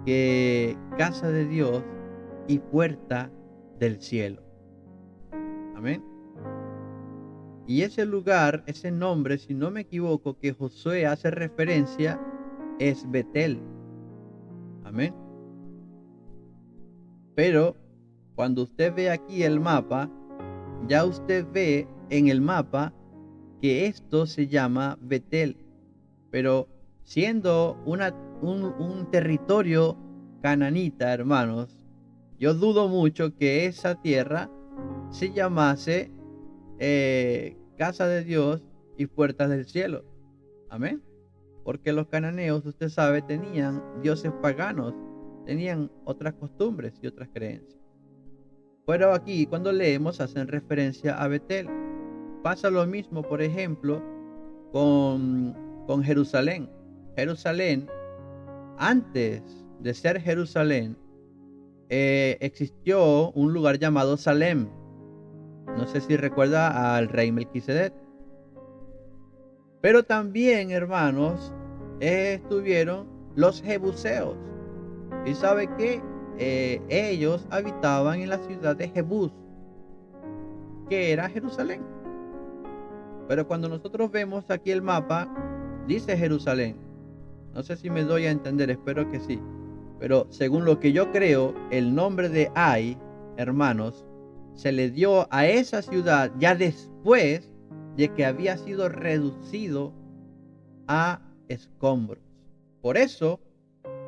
que casa de Dios y puerta del cielo, amén. Y ese lugar, ese nombre, si no me equivoco, que Josué hace referencia, es Betel, amén. Pero cuando usted ve aquí el mapa, ya usted ve en el mapa que esto se llama Betel, pero siendo un territorio cananita, hermanos, yo dudo mucho que esa tierra se llamase casa de Dios y puertas del cielo, amén, porque los cananeos, usted sabe, tenían dioses paganos, tenían otras costumbres y otras creencias. Pero aquí, cuando leemos, hacen referencia a Betel. Pasa lo mismo, por ejemplo, con Jerusalén. Jerusalén, antes de ser Jerusalén, existió un lugar llamado Salem. No sé si recuerda al rey Melquisedec. Pero también, hermanos, estuvieron los jebuseos. ¿Y sabe qué? Ellos habitaban en la ciudad de Jebús, que era Jerusalén. Pero cuando nosotros vemos aquí el mapa, dice Jerusalén. No sé si me doy a entender, espero que sí. Pero según lo que yo creo, el nombre de Ai, hermanos, se le dio a esa ciudad ya después de que había sido reducido a escombros. Por eso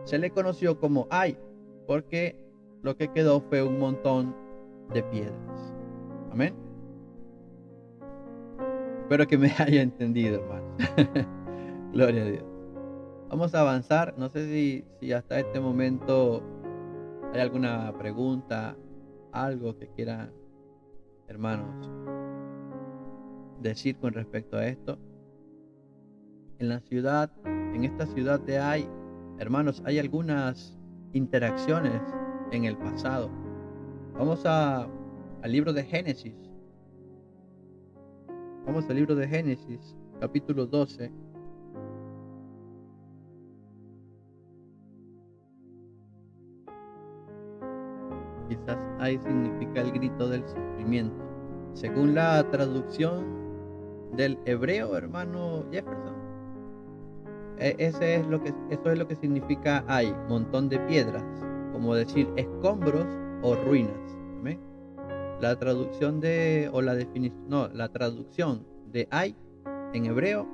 se le conoció como Ai, porque lo que quedó fue un montón de piedras. Amén. Espero que me haya entendido, hermano. Gloria a Dios. Vamos a avanzar. No sé si hasta este momento hay alguna pregunta, algo que quieran, hermanos, decir con respecto a esto. En la ciudad, en esta ciudad de Ai, hermanos, hay algunas interacciones en el pasado. Vamos al libro de Génesis. Vamos al libro de Génesis, capítulo 12. Quizás ahí significa el grito del sufrimiento. Según la traducción del hebreo, hermano Jefferson, eso es lo que significa hay, montón de piedras, como decir escombros o ruinas. ¿Amén? La traducción la traducción de hay en hebreo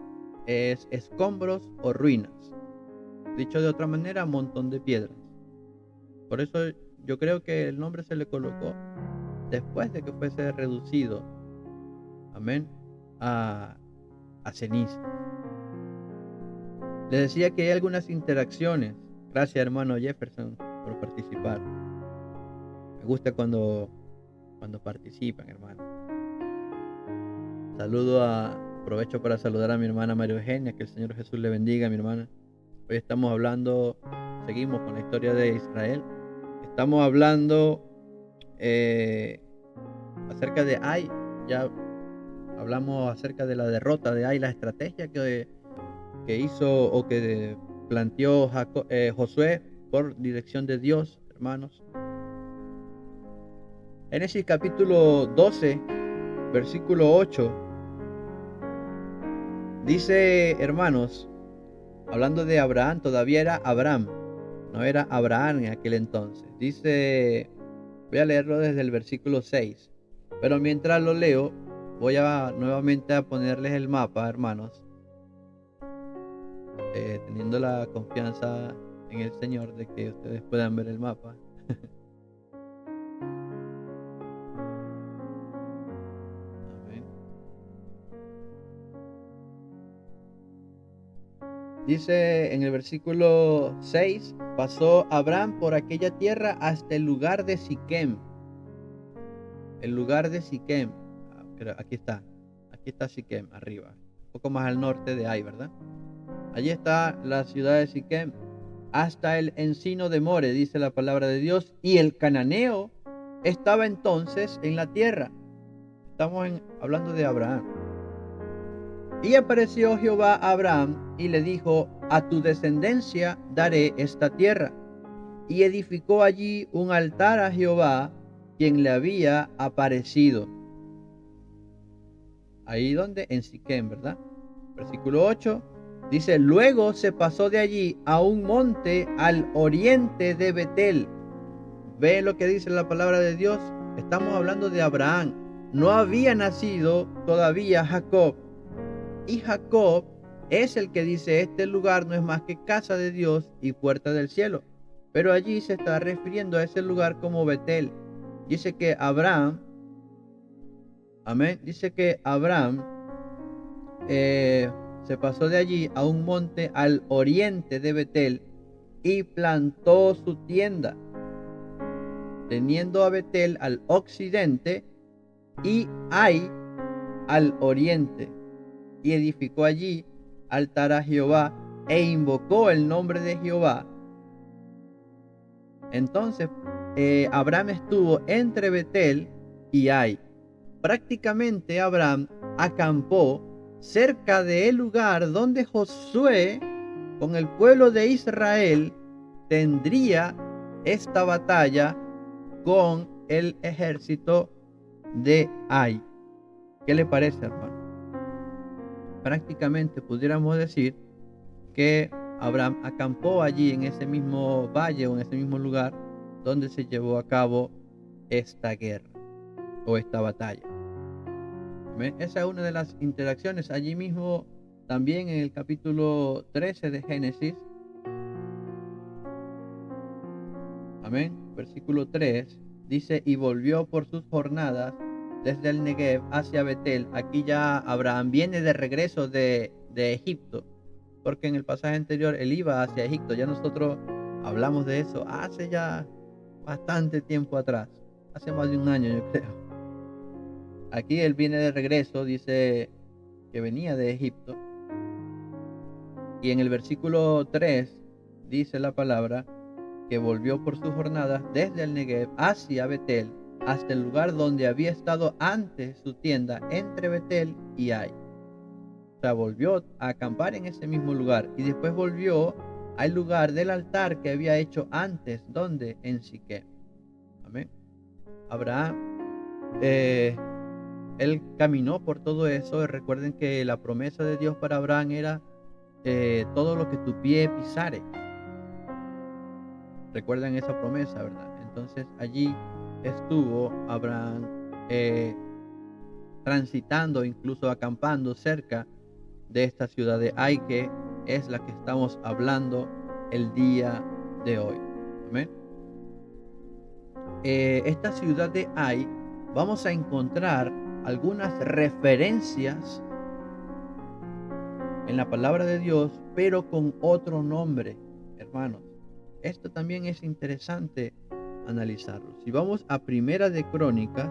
es escombros o ruinas. Dicho de otra manera, montón de piedras. Por eso yo creo que el nombre se le colocó después de que fuese reducido, amén, a ceniza. Le decía que hay algunas interacciones. Gracias, hermano Jefferson, por participar. Me gusta cuando participan, hermano. Aprovecho para saludar a mi hermana María Eugenia, que el Señor Jesús le bendiga, mi hermana. Hoy seguimos con la historia de Israel. Estamos hablando acerca de Ai. Ya hablamos acerca de la derrota de Ai, la estrategia que hizo o que planteó Josué por dirección de Dios, hermanos. Génesis capítulo 12, versículo 8, dice, hermanos, hablando de Abraham, todavía era Abraham, no era Abraham en aquel entonces. Dice, voy a leerlo desde el versículo 6, pero mientras lo leo, voy a nuevamente a ponerles el mapa, hermanos, teniendo la confianza en el Señor de que ustedes puedan ver el mapa. Amén. Dice en el versículo 6, pasó Abraham por aquella tierra hasta el lugar de Siquem. El lugar de Siquem, aquí está Siquem arriba, un poco más al norte de ahí, ¿verdad? Allí está la ciudad de Siquem, hasta el encino de More, dice la palabra de Dios, y el cananeo estaba entonces en la tierra. Estamos hablando de Abraham. Y apareció Jehová a Abraham y le dijo, a tu descendencia daré esta tierra. Y edificó allí un altar a Jehová, quien le había aparecido. Ahí donde, en Siquem, ¿verdad? Versículo 8, dice, luego se pasó de allí a un monte al oriente de Betel. ¿Ve lo que dice la palabra de Dios? Estamos hablando de Abraham. No había nacido todavía Jacob. Y Jacob es el que dice, este lugar no es más que casa de Dios y puerta del cielo. Pero allí se está refiriendo a ese lugar como Betel. Dice que Abraham, amén, dice que Abraham se pasó de allí a un monte al oriente de Betel y plantó su tienda, teniendo a Betel al occidente y Ai al oriente. Y edificó allí altar a Jehová e invocó el nombre de Jehová. Entonces Abraham estuvo entre Betel y Ai. Prácticamente Abraham acampó cerca del lugar donde Josué con el pueblo de Israel tendría esta batalla con el ejército de Ai. ¿Qué le parece, hermano? Prácticamente pudiéramos decir que Abraham acampó allí en ese mismo valle o en ese mismo lugar donde se llevó a cabo esta guerra o esta batalla. ¿Ven? Esa es una de las interacciones. Allí mismo también en el capítulo 13 de Génesis, amén, versículo 3, dice, y volvió por sus jornadas desde el Negev hacia Betel. Aquí ya Abraham viene de regreso de Egipto, porque en el pasaje anterior él iba hacia Egipto. Ya nosotros hablamos de eso hace ya bastante tiempo atrás, hace más de un año yo creo. Aquí él viene de regreso, dice que venía de Egipto. Y en el versículo 3 dice la palabra que volvió por sus jornadas desde el Negev hacia Betel, hasta el lugar donde había estado antes su tienda entre Betel y Ai. O sea, volvió a acampar en ese mismo lugar y después volvió al lugar del altar que había hecho antes, donde en Siquem. Amén. Abraham, él caminó por todo eso. Recuerden que la promesa de Dios para Abraham era todo lo que tu pie pisare. Recuerdan esa promesa, ¿verdad? Entonces allí estuvo Abraham transitando, incluso acampando cerca de esta ciudad de Ai, que es la que estamos hablando el día de hoy. Amén. Esta ciudad de Ai, vamos a encontrar algunas referencias en la palabra de Dios, pero con otro nombre, hermanos. Esto también es interesante analizarlo. Si vamos a Primera de Crónicas,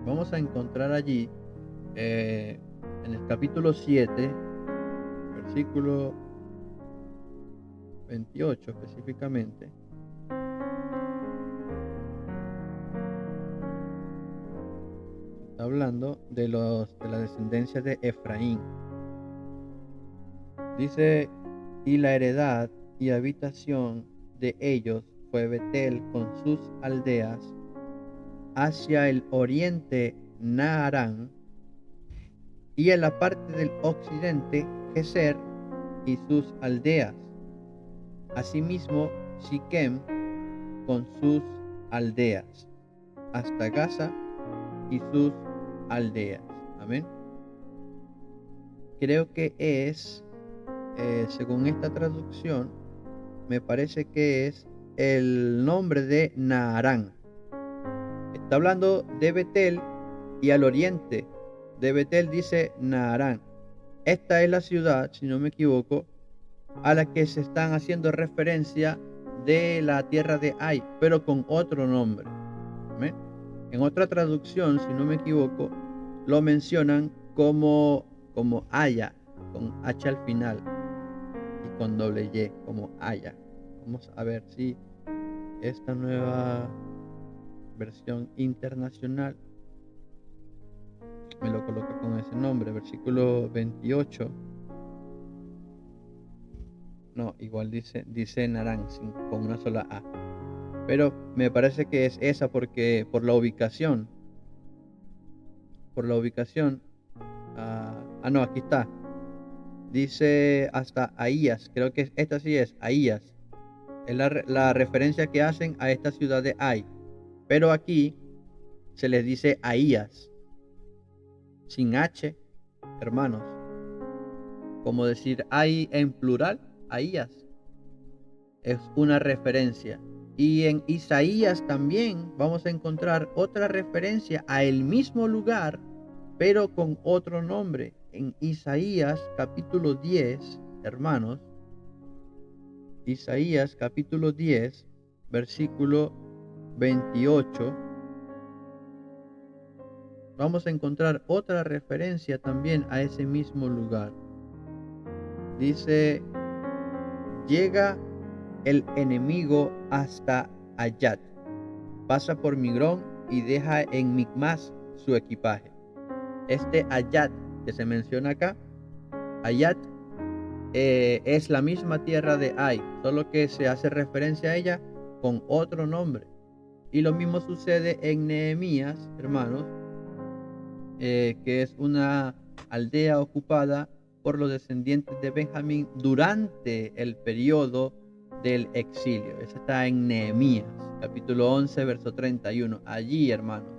vamos a encontrar allí en el capítulo 7, versículo 28 específicamente. Está hablando de la descendencia de Efraín. Dice: y la heredad y habitación de ellos fue Betel con sus aldeas, hacia el oriente Naarán, y en la parte del occidente Geser y sus aldeas, asimismo Siquem con sus aldeas, hasta Gaza y sus aldeas. Amén. Creo que es según esta traducción, me parece que es el nombre de Naarán. Está hablando de Betel y al oriente de Betel dice Naarán. Esta es la ciudad, si no me equivoco, a la que se están haciendo referencia de la tierra de Ai, pero con otro nombre. ¿Amén? En otra traducción, si no me equivoco, lo mencionan como Aya, con H al final y con doble Y, como Aya. Vamos a ver si esta nueva versión internacional me lo coloca con ese nombre. Versículo 28. No, igual dice Narán con una sola A. Pero me parece que es esa porque por la ubicación. No, aquí está. Dice hasta Ahías. Creo que esta sí es Ahías. Es la referencia que hacen a esta ciudad de Ai. Pero aquí se les dice Ahías. Sin H, hermanos. Como decir Ai en plural, Ahías. Es una referencia. Y en Isaías también vamos a encontrar otra referencia a el mismo lugar, pero con otro nombre. En Isaías capítulo 10, hermanos, Isaías capítulo 10, versículo 28, vamos a encontrar otra referencia también a ese mismo lugar. Dice: llega el enemigo hasta Ayat, pasa por Migrón y deja en Micmas su equipaje. Este Ayat que se menciona acá, Ayat, es la misma tierra de Ai, solo que se hace referencia a ella con otro nombre. Y lo mismo sucede en Nehemías, hermanos, que es una aldea ocupada por los descendientes de Benjamín durante el periodo del exilio. Eso está en Nehemías, capítulo 11, verso 31. Allí, hermanos,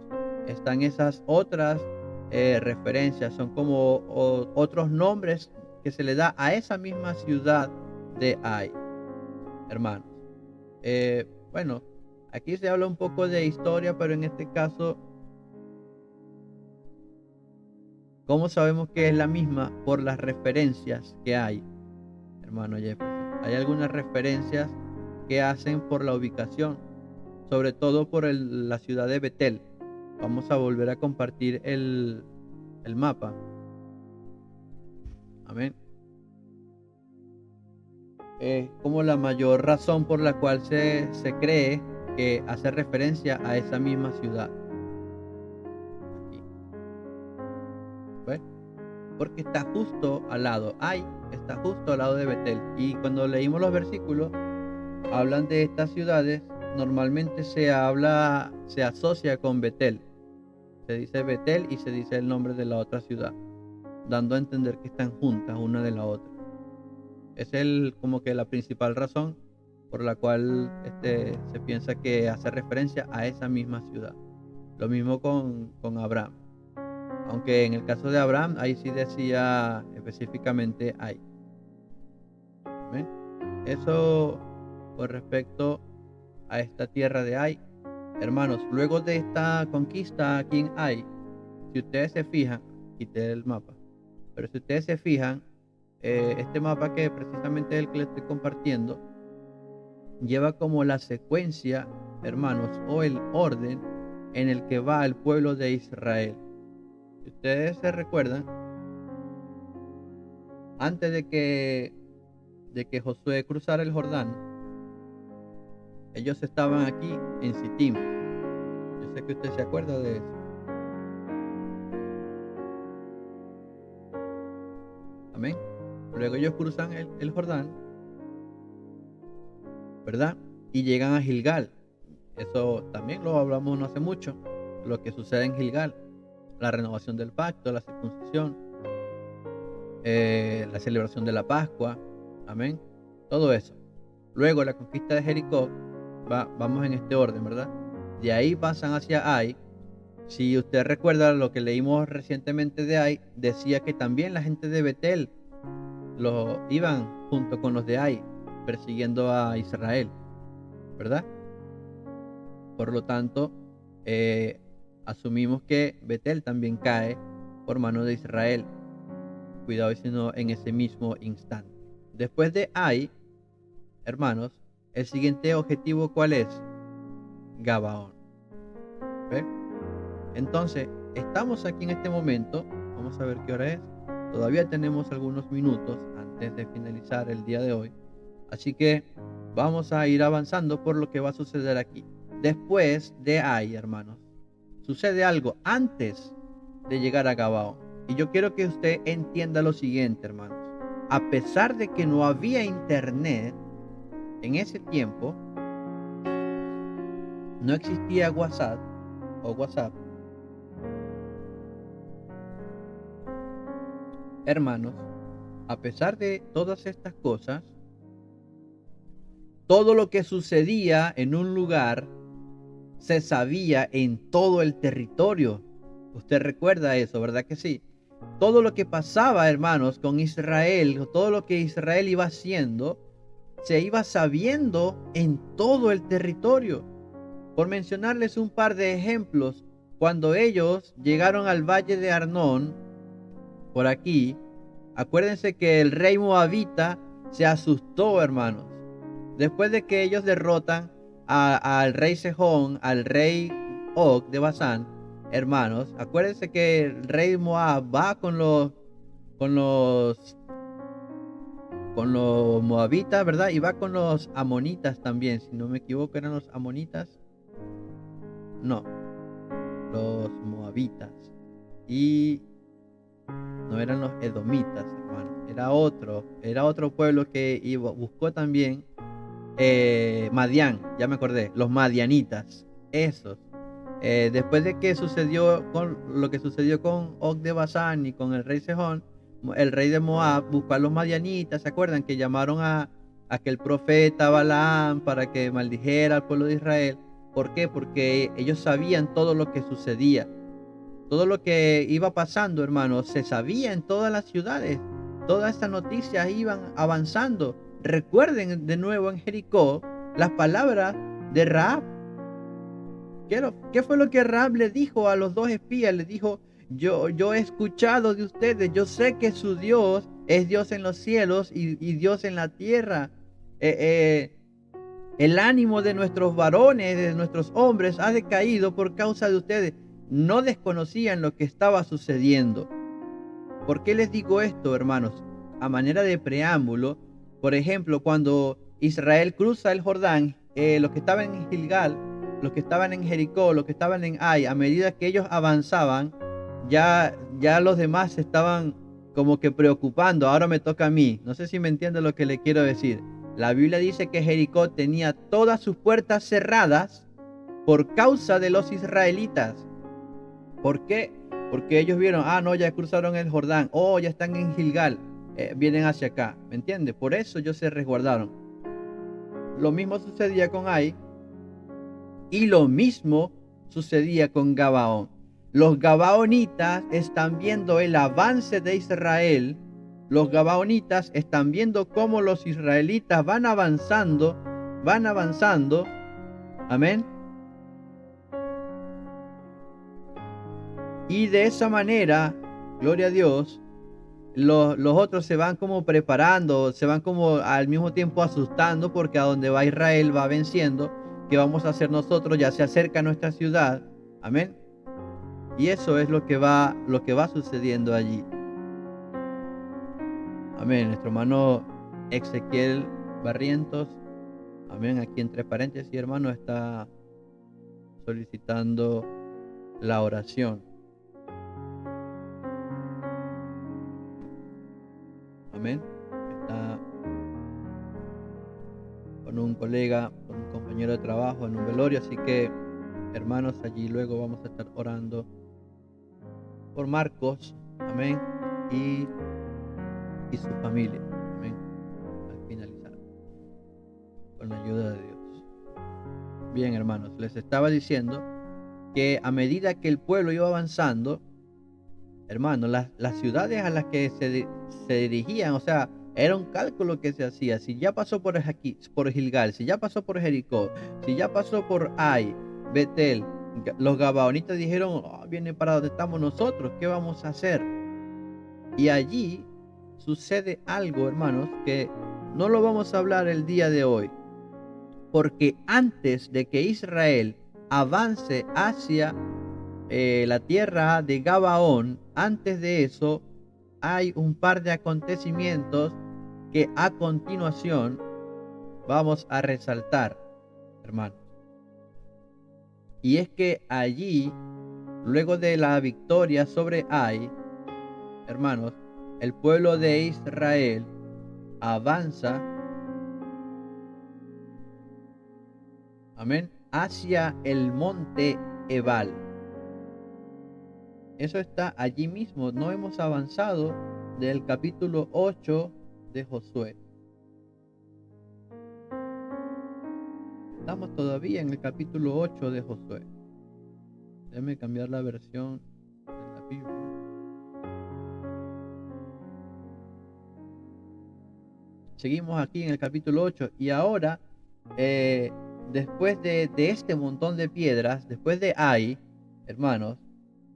están esas otras referencias, son como otros nombres que se le da a esa misma ciudad de Ai, hermanos. Bueno, aquí se habla un poco de historia, pero en este caso, ¿cómo sabemos que es la misma? Por las referencias que hay, hermano Jefferson. Hay algunas referencias que hacen por la ubicación, sobre todo por la ciudad de Betel. Vamos a volver a compartir el mapa. Amén. Es como la mayor razón por la cual se cree que hace referencia a esa misma ciudad. Aquí. ¿Ves? Porque está justo al lado. Está justo al lado de Betel. Y cuando leímos los versículos, hablan de estas ciudades. Normalmente se asocia con Betel. Se dice Betel y se dice el nombre de la otra ciudad, dando a entender que están juntas una de la otra. Es como que la principal razón por la cual se piensa que hace referencia a esa misma ciudad. Lo mismo con Abraham. Aunque en el caso de Abraham, ahí sí decía específicamente Ai. ¿Ven? Eso con respecto a esta tierra de Ai. Hermanos, luego de esta conquista aquí en Ai, si ustedes se fijan, quité el mapa, pero si ustedes se fijan, este mapa que precisamente es el que les estoy compartiendo, lleva como la secuencia, hermanos, o el orden en el que va el pueblo de Israel. Si ustedes se recuerdan, antes de que Josué cruzara el Jordán, ellos estaban aquí en Sittim. Yo sé que usted se acuerda de eso. Amén. Luego ellos cruzan el Jordán, ¿verdad? Y llegan a Gilgal. Eso también lo hablamos no hace mucho. Lo que sucede en Gilgal. La renovación del pacto, la circuncisión, la celebración de la Pascua. Amén. Todo eso. Luego la conquista de Jericó. Vamos en este orden, ¿verdad? De ahí pasan hacia Ai. Si usted recuerda lo que leímos recientemente de Ai, decía que también la gente de Betel iban junto con los de Ai, persiguiendo a Israel, ¿verdad? Por lo tanto, asumimos que Betel también cae por mano de Israel. Cuidado si no en ese mismo instante. Después de Ai, hermanos, el siguiente objetivo, ¿cuál es? Gabaón. ¿Ve? Entonces, estamos aquí en este momento. Vamos a ver qué hora es. Todavía tenemos algunos minutos antes de finalizar el día de hoy. Así que vamos a ir avanzando por lo que va a suceder aquí. Después de Ai, hermanos, sucede algo antes de llegar a Gabaón. Y yo quiero que usted entienda lo siguiente, hermanos. A pesar de que no había internet en ese tiempo, no existía WhatsApp o WhatsApp. Hermanos, a pesar de todas estas cosas, todo lo que sucedía en un lugar se sabía en todo el territorio. Usted recuerda eso, ¿verdad que sí? Todo lo que pasaba, hermanos, con Israel, todo lo que Israel iba haciendo, se iba sabiendo en todo el territorio. Por mencionarles un par de ejemplos, cuando ellos llegaron al valle de Arnón, por aquí, acuérdense que el rey moabita se asustó, hermanos. Después de que ellos derrotan al rey Sejón, al rey Og de Basán, hermanos, acuérdense que el rey Moab va con los moabitas, ¿verdad? Y va con los amonitas también, si no me equivoco, eran los amonitas. No, los moabitas. Y no eran los edomitas, hermano. Era otro pueblo que buscó también Madián, ya me acordé, los madianitas, esos. Después de que sucedió con lo que sucedió con Og de Basán y con el rey Sejón, el rey de Moab buscó a los madianitas. ¿Se acuerdan que llamaron a aquel profeta Balaam para que maldijera al pueblo de Israel? ¿Por qué? Porque ellos sabían todo lo que sucedía, todo lo que iba pasando, hermanos, se sabía en todas las ciudades. Todas estas noticias iban avanzando. Recuerden de nuevo en Jericó las palabras de Rahab. ¿Qué fue lo que Rahab le dijo a los dos espías? Le dijo: yo he escuchado de ustedes, yo sé que su Dios es Dios en los cielos y Dios en la tierra. El ánimo de nuestros varones, de nuestros hombres, ha decaído por causa de ustedes. No desconocían lo que estaba sucediendo. ¿Por qué les digo esto, hermanos? A manera de preámbulo, por ejemplo, cuando Israel cruza el Jordán, los que estaban en Gilgal, los que estaban en Jericó, los que estaban en Ai, a medida que ellos avanzaban, ya los demás se estaban como que preocupando. Ahora me toca a mí. No sé si me entiende lo que le quiero decir. La Biblia dice que Jericó tenía todas sus puertas cerradas por causa de los israelitas. ¿Por qué? Porque ellos vieron: no, ya cruzaron el Jordán, ya están en Gilgal, vienen hacia acá, ¿me entiendes? Por eso ellos se resguardaron. Lo mismo sucedía con Ai y lo mismo sucedía con Gabaón. Los gabaonitas están viendo el avance de Israel. Los gabaonitas están viendo cómo los israelitas van avanzando, amén. Y de esa manera, gloria a Dios, los otros se van como preparando, se van como al mismo tiempo asustando, porque a donde va Israel va venciendo. ¿Qué vamos a hacer nosotros? Ya se acerca nuestra ciudad, amén. Y eso es lo que va sucediendo allí. Amén. Nuestro hermano Ezequiel Barrientos, amén, aquí entre paréntesis, hermano, está solicitando la oración. Amén. Está con un colega, con un compañero de trabajo en un velorio, así que, hermanos, allí luego vamos a estar orando por Marcos, amén, y su familia, amén, al finalizar, con la ayuda de Dios. Bien, hermanos, les estaba diciendo que a medida que el pueblo iba avanzando, hermanos, las ciudades a las que se dirigían, o sea, era un cálculo que se hacía. Si ya pasó por Gilgal, si ya pasó por Jericó, si ya pasó por Ai, Betel, los gabaonitas dijeron: viene para donde estamos nosotros, ¿qué vamos a hacer? Y allí sucede algo, hermanos, que no lo vamos a hablar el día de hoy, porque antes de que Israel avance hacia la tierra de Gabaón, antes de eso hay un par de acontecimientos que a continuación vamos a resaltar, hermanos. Y es que allí, luego de la victoria sobre Ai, hermanos, el pueblo de Israel avanza, amén, hacia el monte Ebal. Eso está allí mismo. No hemos avanzado del capítulo 8 de Josué. Estamos todavía en el capítulo 8 de Josué. Déjame cambiar la versión de la Biblia. Seguimos aquí en el capítulo 8 y ahora, después de este montón de piedras, después de Ai, hermanos,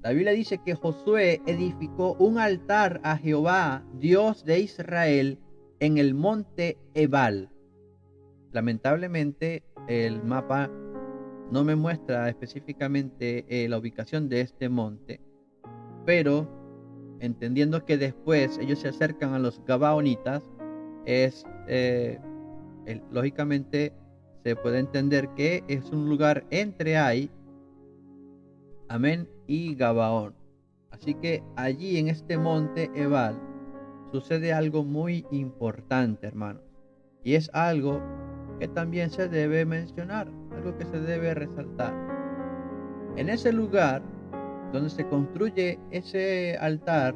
la Biblia dice que Josué edificó un altar a Jehová, Dios de Israel, en el monte Ebal. Lamentablemente, el mapa no me muestra específicamente la ubicación de este monte, pero entendiendo que después ellos se acercan a los gabaonitas, lógicamente se puede entender que es un lugar entre Ai, amén, y Gabaón. Así que allí en este monte Ebal sucede algo muy importante, hermanos, y es algo que también se debe mencionar, algo que se debe resaltar. En ese lugar donde se construye ese altar,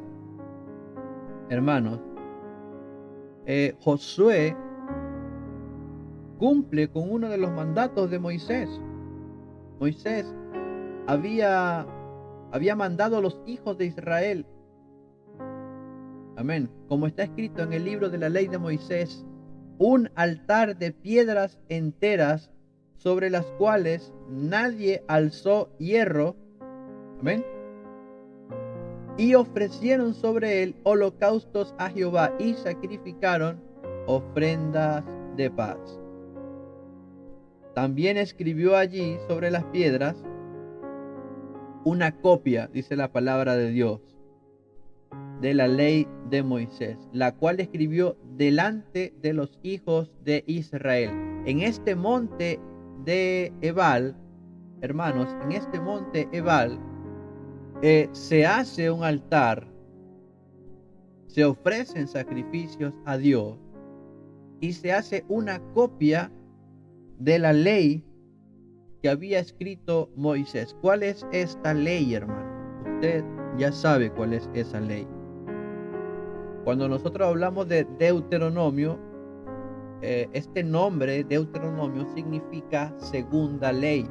hermanos, Josué cumple con uno de los mandatos de Moisés. Moisés había mandado a los hijos de Israel, amén, como está escrito en el libro de la ley de Moisés, un altar de piedras enteras sobre las cuales nadie alzó hierro. Amén. Y ofrecieron sobre él holocaustos a Jehová y sacrificaron ofrendas de paz. También escribió allí sobre las piedras una copia, dice la palabra de Dios, de la ley de Moisés, la cual escribió delante de los hijos de Israel. En este monte de Ebal, hermanos, en este monte Ebal, se hace un altar, se ofrecen sacrificios a Dios y se hace una copia de la ley que había escrito Moisés. ¿Cuál es esta ley, hermano? Usted ya sabe cuál es esa ley. Cuando nosotros hablamos de Deuteronomio, este nombre Deuteronomio significa segunda ley.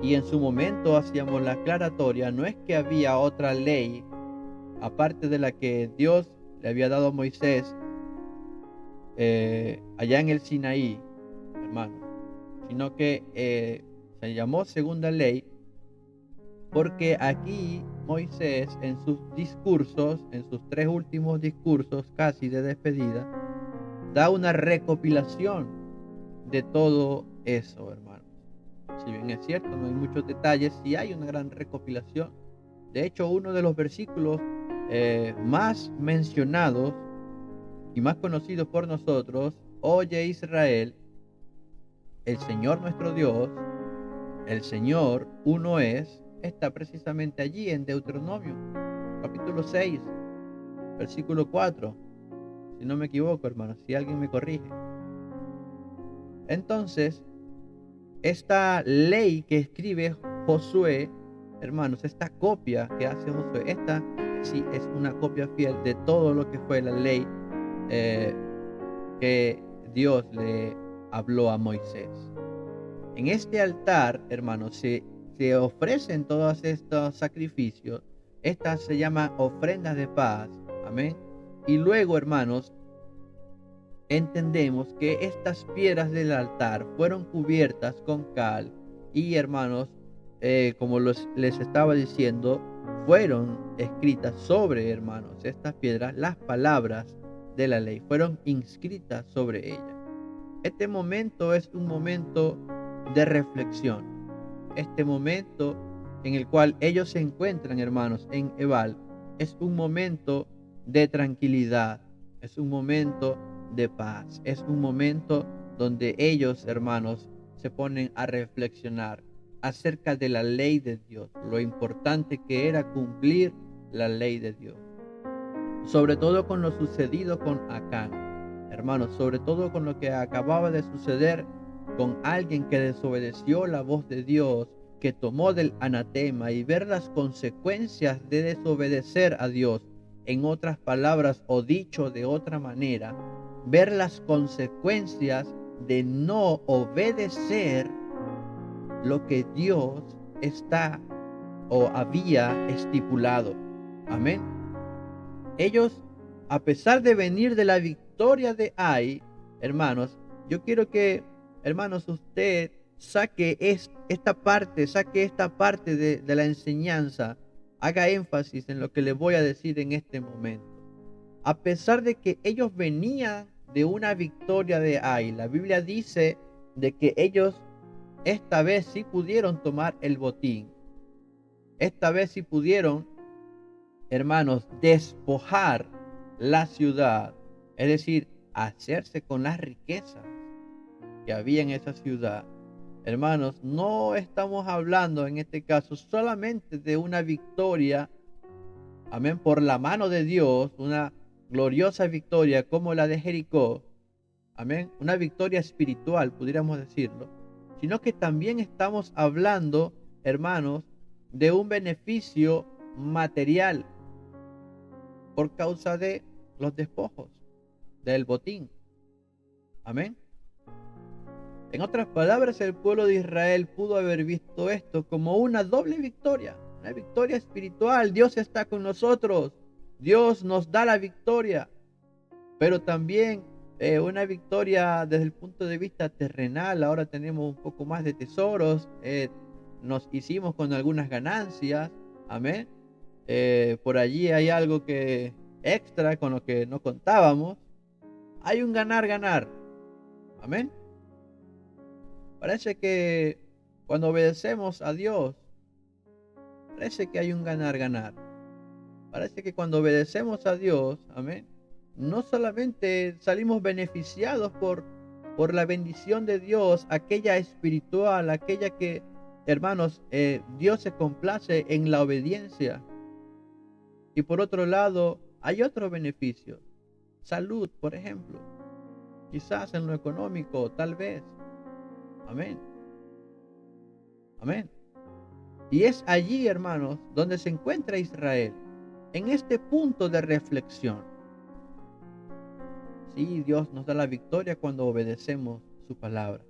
Y en su momento hacíamos la aclaratoria, no es que había otra ley aparte de la que Dios le había dado a Moisés allá en el Sinaí, hermano, sino que se llamó segunda ley porque aquí Moisés en sus discursos, en sus 3 últimos discursos casi de despedida, da una recopilación de todo eso, hermano. Si bien es cierto, no hay muchos detalles, sí hay una gran recopilación. De hecho, uno de los versículos más mencionados y más conocidos por nosotros: oye Israel, el Señor nuestro Dios, el Señor uno es, está precisamente allí en Deuteronomio, capítulo 6, versículo 4. Si no me equivoco, hermano, si alguien me corrige. Entonces, esta ley que escribe Josué, hermanos, esta copia que hace Josué, esta sí es una copia fiel de todo lo que fue la ley que Dios le habló a Moisés. En este altar, hermanos, se ofrecen todos estos sacrificios. Estas se llaman ofrendas de paz. Amén. Y luego, hermanos, entendemos que estas piedras del altar fueron cubiertas con cal y, hermanos, como les estaba diciendo, fueron escritas sobre, hermanos, estas piedras, las palabras de la ley, fueron inscritas sobre ellas. Este momento es un momento de reflexión. Este momento en el cual ellos se encuentran, hermanos, en Ebal, es un momento de tranquilidad, es un momento de paz, es un momento donde ellos, hermanos, se ponen a reflexionar acerca de la ley de Dios, lo importante que era cumplir la ley de Dios, sobre todo con lo sucedido con Acán, hermanos, sobre todo con lo que acababa de suceder con alguien que desobedeció la voz de Dios, que tomó del anatema, y ver las consecuencias de desobedecer a Dios. En otras palabras, o dicho de otra manera, ver las consecuencias de no obedecer lo que Dios está o había estipulado. Amén. Ellos, a pesar de venir de la victoria de Ai, hermanos, yo quiero que, hermanos, usted saque esta parte de la enseñanza, haga énfasis en lo que le voy a decir en este momento. A pesar de que ellos venían de una victoria de Ai, la Biblia dice de que ellos esta vez sí pudieron tomar el botín. Esta vez sí pudieron, hermanos, despojar la ciudad, es decir, hacerse con las riquezas que había en esa ciudad. Hermanos, no estamos hablando en este caso solamente de una victoria, amén, por la mano de Dios, una gloriosa victoria como la de Jericó, amén, una victoria espiritual, pudiéramos decirlo, sino que también estamos hablando, hermanos, de un beneficio material por causa de los despojos, del botín. Amén. En otras palabras, el pueblo de Israel pudo haber visto esto como una doble victoria, una victoria espiritual. Dios está con nosotros, Dios nos da la victoria, pero también una victoria desde el punto de vista terrenal. Ahora tenemos un poco más de tesoros, nos hicimos con algunas ganancias, amén. Por allí hay algo que extra con lo que no contábamos. Hay un ganar, ganar, amén. Parece que cuando obedecemos a Dios, parece que hay un ganar, ganar. Parece que cuando obedecemos a Dios, amén, no solamente salimos beneficiados por la bendición de Dios, aquella espiritual, aquella que, hermanos, Dios se complace en la obediencia. Y por otro lado, hay otros beneficios. Salud, por ejemplo. Quizás en lo económico, tal vez. Amén. Amén. Y es allí, hermanos, donde se encuentra Israel, en este punto de reflexión. Sí, Dios nos da la victoria cuando obedecemos su palabra,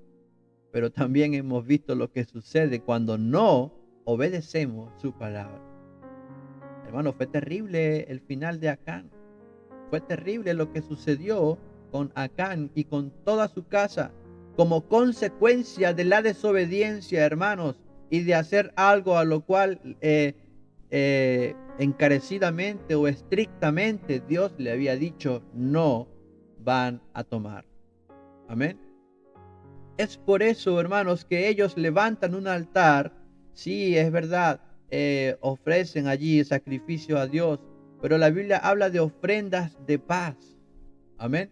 pero también hemos visto lo que sucede cuando no obedecemos su palabra. Hermano, fue terrible el final de Acán. Fue terrible lo que sucedió con Acán y con toda su casa como consecuencia de la desobediencia, hermanos, y de hacer algo a lo cual encarecidamente o estrictamente Dios le había dicho no van a tomar. Amén. Es por eso, hermanos, que ellos levantan un altar. Sí, es verdad, ofrecen allí sacrificio a Dios, pero la Biblia habla de ofrendas de paz. Amén.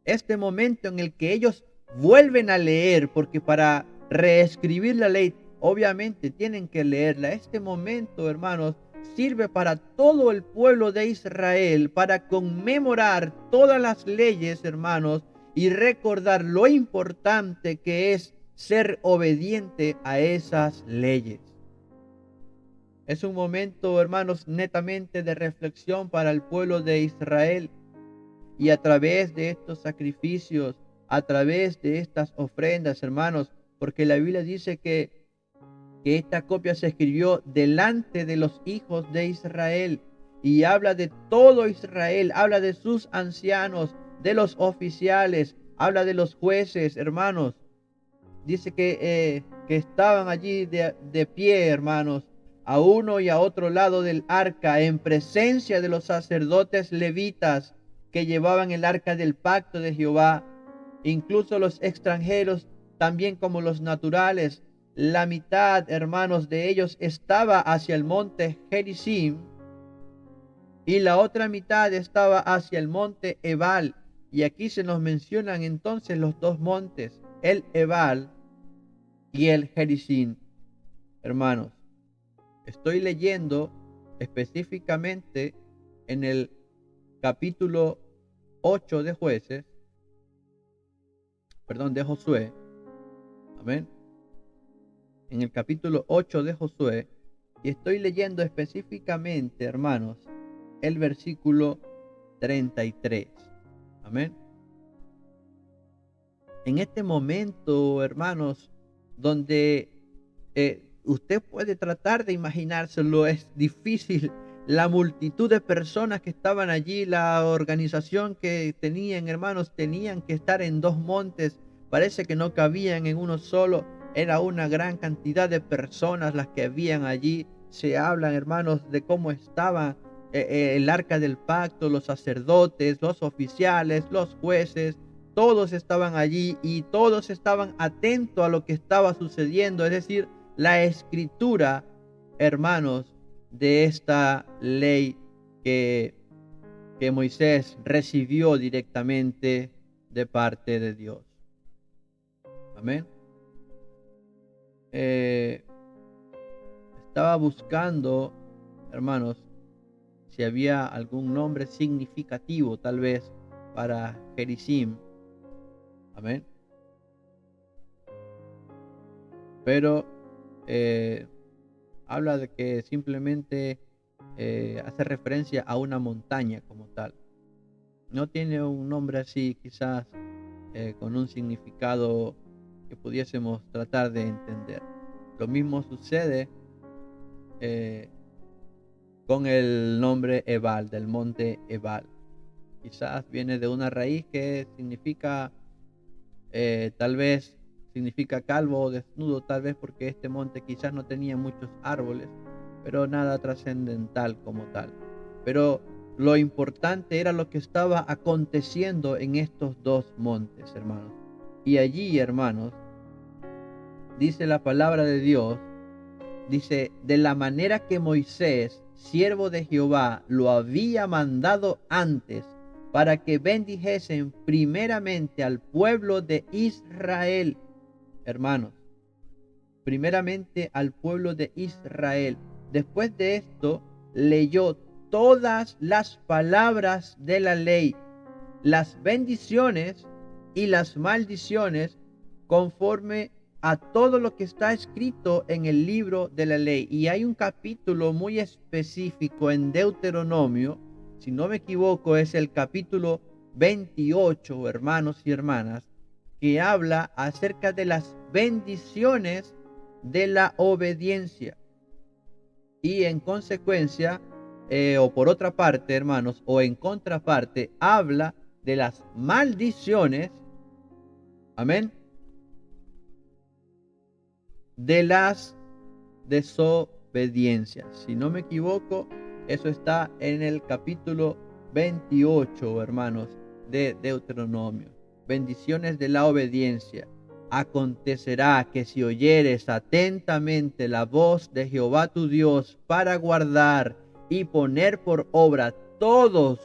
Este momento en el que ellos vuelven a leer, porque para reescribir la ley, obviamente tienen que leerla. Este momento, hermanos, sirve para todo el pueblo de Israel, para conmemorar todas las leyes, hermanos, y recordar lo importante que es ser obediente a esas leyes. Es un momento, hermanos, netamente de reflexión para el pueblo de Israel. Y a través de estos sacrificios, a través de estas ofrendas, hermanos, porque la Biblia dice que esta copia se escribió delante de los hijos de Israel y habla de todo Israel, habla de sus ancianos, de los oficiales, habla de los jueces, hermanos. Dice que estaban allí de pie, hermanos, a uno y a otro lado del arca, en presencia de los sacerdotes levitas que llevaban el arca del pacto de Jehová, incluso los extranjeros, también como los naturales. La mitad, hermanos, de ellos estaba hacia el monte Gerizim y la otra mitad estaba hacia el monte Ebal. Y aquí se nos mencionan entonces los dos montes, el Ebal y el Gerizim. Hermanos, estoy leyendo específicamente en el capítulo 8 de Jueces, de Josué. Amén. En el capítulo 8 de Josué, y estoy leyendo específicamente, hermanos, el versículo 33. Amén. En este momento, hermanos, donde usted puede tratar de imaginárselo, es difícil. La multitud de personas que estaban allí, la organización que tenían, hermanos, tenían que estar en dos montes. Parece que no cabían en uno solo. Era una gran cantidad de personas las que habían allí. Se hablan, hermanos, de cómo estaba el arca del pacto, los sacerdotes, los oficiales, los jueces. Todos estaban allí y todos estaban atentos a lo que estaba sucediendo. Es decir, la escritura, hermanos, de esta ley que Moisés recibió directamente de parte de Dios. Amén. Estaba buscando, hermanos, si había algún nombre significativo tal vez para Gerizim. Amén. Pero habla de que simplemente hace referencia a una montaña como tal. No tiene un nombre así, quizás con un significado que pudiésemos tratar de entender. Lo mismo sucede con el nombre Ebal, del monte Ebal. Quizás viene de una raíz que significa, tal vez significa calvo o desnudo, tal vez porque este monte quizás no tenía muchos árboles, pero nada trascendental como tal. Pero lo importante era lo que estaba aconteciendo en estos dos montes, hermanos. Y allí, hermanos, dice la palabra de Dios, dice, de la manera que Moisés, siervo de Jehová, lo había mandado antes, para que bendijesen primeramente al pueblo de Israel, hermanos, primeramente al pueblo de Israel. Después de esto, leyó todas las palabras de la ley, las bendiciones y las maldiciones, conforme a todo lo que está escrito en el libro de la ley. Y hay un capítulo muy específico en Deuteronomio, si no me equivoco, es el capítulo 28, hermanos y hermanas, que habla acerca de las bendiciones de la obediencia. Y en consecuencia, o por otra parte, hermanos, o en contraparte, habla de las maldiciones, amén, de las desobediencias. Si no me equivoco, eso está en el capítulo 28, hermanos, de Deuteronomio. Bendiciones de la obediencia. Acontecerá que si oyeres atentamente la voz de Jehová tu Dios para guardar y poner por obra todos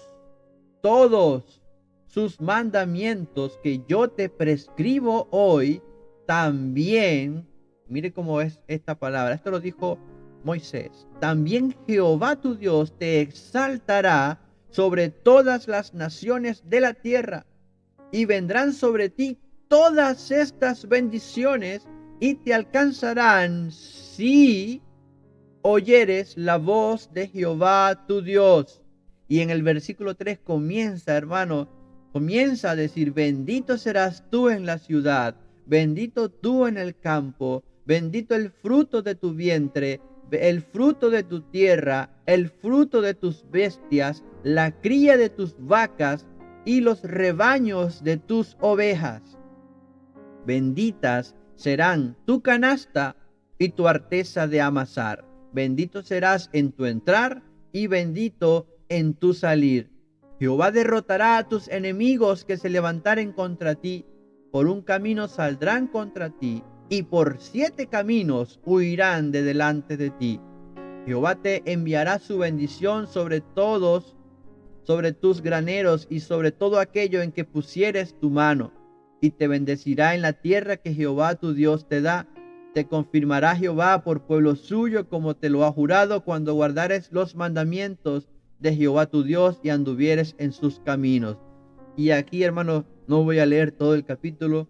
sus mandamientos que yo te prescribo hoy, también, mire cómo es esta palabra, esto lo dijo Moisés, también Jehová tu Dios te exaltará sobre todas las naciones de la tierra, y vendrán sobre ti todas estas bendiciones y te alcanzarán si oyeres la voz de Jehová tu Dios. Y en el versículo 3 comienza, hermano, comienza a decir, bendito serás tú en la ciudad, bendito tú en el campo, bendito el fruto de tu vientre, el fruto de tu tierra, el fruto de tus bestias, la cría de tus vacas y los rebaños de tus ovejas. Benditas serán tu canasta y tu arteza de amasar. Bendito serás en tu entrar y bendito en tu salir. Jehová derrotará a tus enemigos que se levantaren contra ti. Por un camino saldrán contra ti y por 7 caminos huirán de delante de ti. Jehová te enviará su bendición sobre todos, sobre tus graneros y sobre todo aquello en que pusieres tu mano, y te bendecirá en la tierra que Jehová tu Dios te da. Te confirmará Jehová por pueblo suyo, como te lo ha jurado, cuando guardares los mandamientos de Jehová tu Dios y anduvieres en sus caminos. Y aquí, hermanos, no voy a leer todo el capítulo,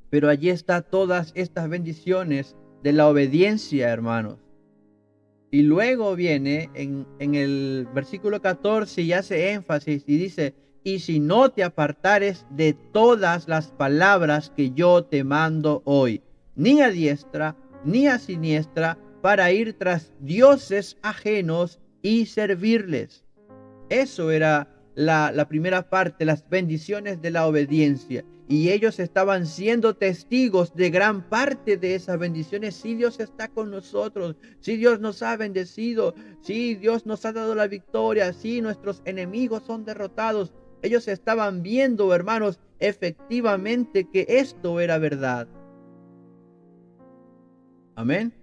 pero allí está todas estas bendiciones de la obediencia, hermanos. Y luego viene en el versículo 14 y hace énfasis y dice, y si no te apartares de todas las palabras que yo te mando hoy, ni a diestra ni a siniestra, para ir tras dioses ajenos y servirles. Eso era la primera parte, las bendiciones de la obediencia. Y ellos estaban siendo testigos de gran parte de esas bendiciones. Si Dios está con nosotros, si Dios nos ha bendecido, si Dios nos ha dado la victoria, si nuestros enemigos son derrotados. Ellos estaban viendo, hermanos, efectivamente que esto era verdad. Amén.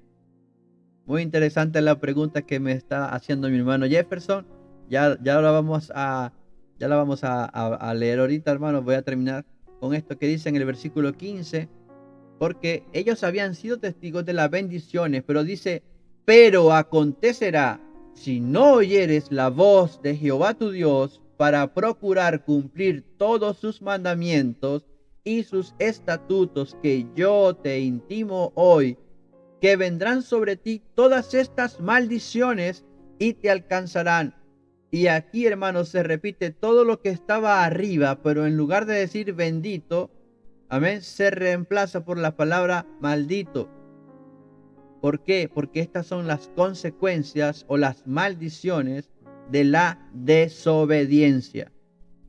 Muy interesante la pregunta que me está haciendo mi hermano Jefferson. Ya la vamos a leer ahorita, hermanos. Voy a terminar con esto que dice en el versículo 15, porque ellos habían sido testigos de las bendiciones, pero dice, pero acontecerá, si no oyeres la voz de Jehová tu Dios, para procurar cumplir todos sus mandamientos y sus estatutos que yo te intimo hoy, que vendrán sobre ti todas estas maldiciones y te alcanzarán. Y aquí, hermanos, se repite todo lo que estaba arriba, pero en lugar de decir bendito, amén, se reemplaza por la palabra maldito. ¿Por qué? Porque estas son las consecuencias o las maldiciones de la desobediencia.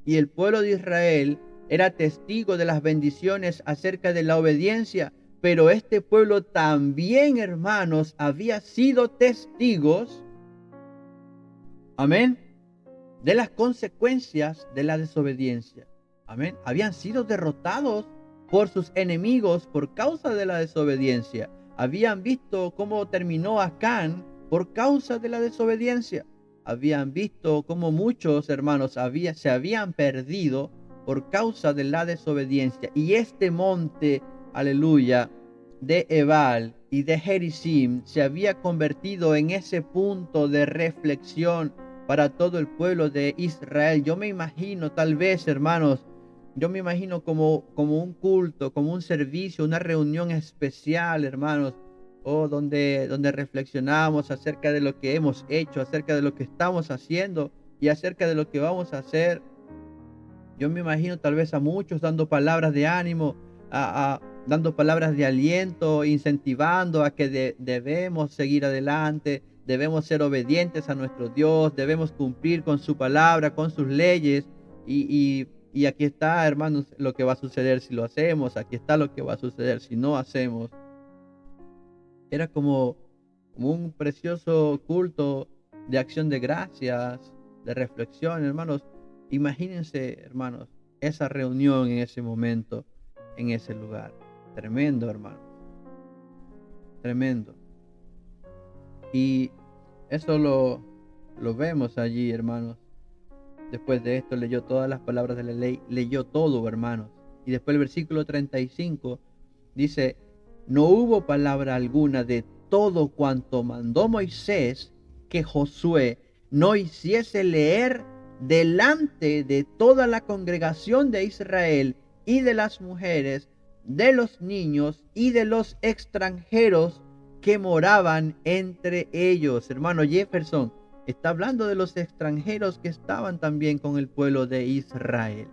y el pueblo de Israel era testigo de las bendiciones acerca de la obediencia, pero este pueblo también, hermanos, había sido testigos, amén, de las consecuencias de la desobediencia. Amén. Habían sido derrotados por sus enemigos por causa de la desobediencia. Habían visto cómo terminó Acán por causa de la desobediencia. Habían visto cómo muchos hermanos se habían perdido por causa de la desobediencia. Y este monte, aleluya, de Ebal y de Gerizim se había convertido en ese punto de reflexión para todo el pueblo de Israel. Yo me imagino, tal vez, hermanos, yo me imagino como un culto, como un servicio, una reunión especial, hermanos, donde reflexionamos acerca de lo que hemos hecho, acerca de lo que estamos haciendo y acerca de lo que vamos a hacer. Yo me imagino tal vez a muchos dando palabras de ánimo, dando palabras de aliento, incentivando a que debemos seguir adelante, debemos ser obedientes a nuestro Dios, debemos cumplir con su palabra, con sus leyes. Y aquí está, hermanos, lo que va a suceder si lo hacemos. Aquí está lo que va a suceder si no hacemos. Era como un precioso culto de acción de gracias, de reflexión, hermanos. Imagínense, hermanos, esa reunión en ese momento, en ese lugar. Tremendo, hermanos. Tremendo. Y eso lo vemos allí, hermanos. Después de esto leyó todas las palabras de la ley, leyó todo, hermanos. Y después el versículo 35 dice, no hubo palabra alguna de todo cuanto mandó Moisés que Josué no hiciese leer delante de toda la congregación de Israel y de las mujeres, de los niños y de los extranjeros que moraban entre ellos. Hermano Jefferson está hablando de los extranjeros que estaban también con el pueblo de Israel.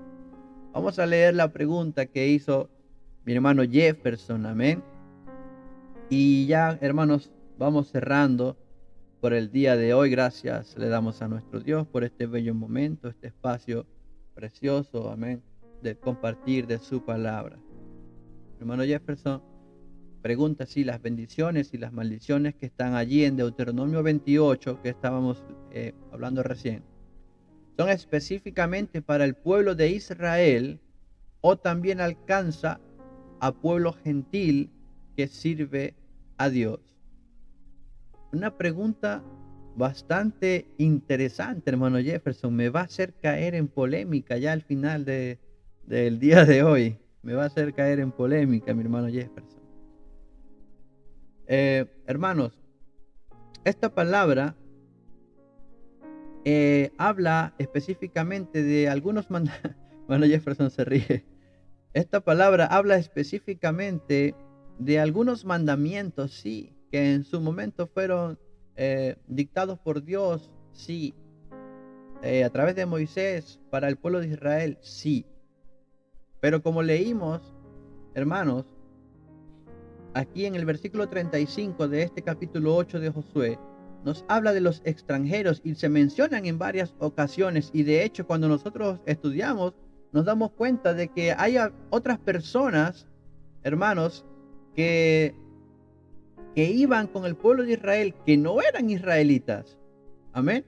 Vamos a leer la pregunta que hizo mi hermano Jefferson, amén. Y ya, hermanos, vamos cerrando por el día de hoy. Gracias le damos a nuestro Dios por este bello momento, este espacio precioso, amén, de compartir de su palabra. Hermano Jefferson pregunta si las bendiciones y las maldiciones que están allí en Deuteronomio 28, que estábamos hablando recién, son específicamente para el pueblo de Israel o también alcanza a pueblo gentil que sirve a Dios. Una pregunta bastante interesante, hermano Jefferson. Me va a hacer caer en polémica ya al final del día de hoy. Me va a hacer caer en polémica, mi hermano Jefferson. Hermanos, esta palabra habla específicamente de algunos mandamientos. Bueno, Jefferson se ríe. Esta palabra habla específicamente de algunos mandamientos, sí, que en su momento fueron dictados por Dios, sí, a través de Moisés para el pueblo de Israel, sí. Pero como leímos, hermanos, aquí en el versículo 35 de este capítulo 8 de Josué, nos habla de los extranjeros y se mencionan en varias ocasiones. Y de hecho, cuando nosotros estudiamos, nos damos cuenta de que hay otras personas, hermanos, que iban con el pueblo de Israel, que no eran israelitas. Amén.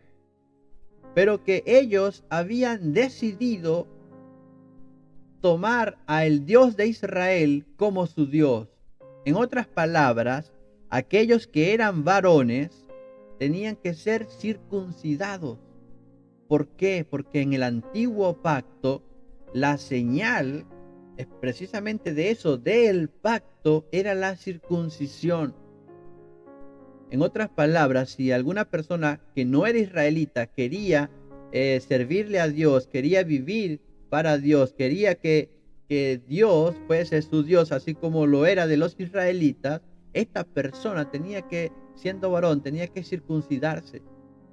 Pero que ellos habían decidido tomar al Dios de Israel como su Dios. En otras palabras, aquellos que eran varones tenían que ser circuncidados. ¿Por qué? Porque en el antiguo pacto, la señal es precisamente de eso, del pacto, era la circuncisión. En otras palabras, si alguna persona que no era israelita quería servirle a Dios, quería vivir para Dios, quería que Dios fuese su Dios, así como lo era de los israelitas, esta persona tenía que, siendo varón, tenía que circuncidarse.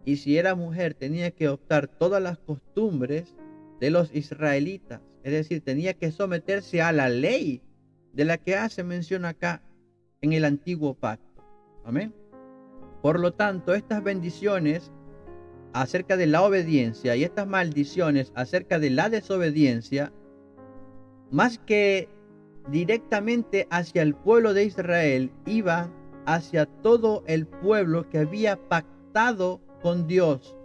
Y si era mujer, tenía que adoptar todas las costumbres de los israelitas. Es decir, tenía que someterse a la ley de la que hace mención acá en el antiguo pacto. Amén. Por lo tanto, estas bendiciones acerca de la obediencia y estas maldiciones acerca de la desobediencia, más que directamente hacia el pueblo de Israel, iba hacia todo el pueblo que había pactado con Dios,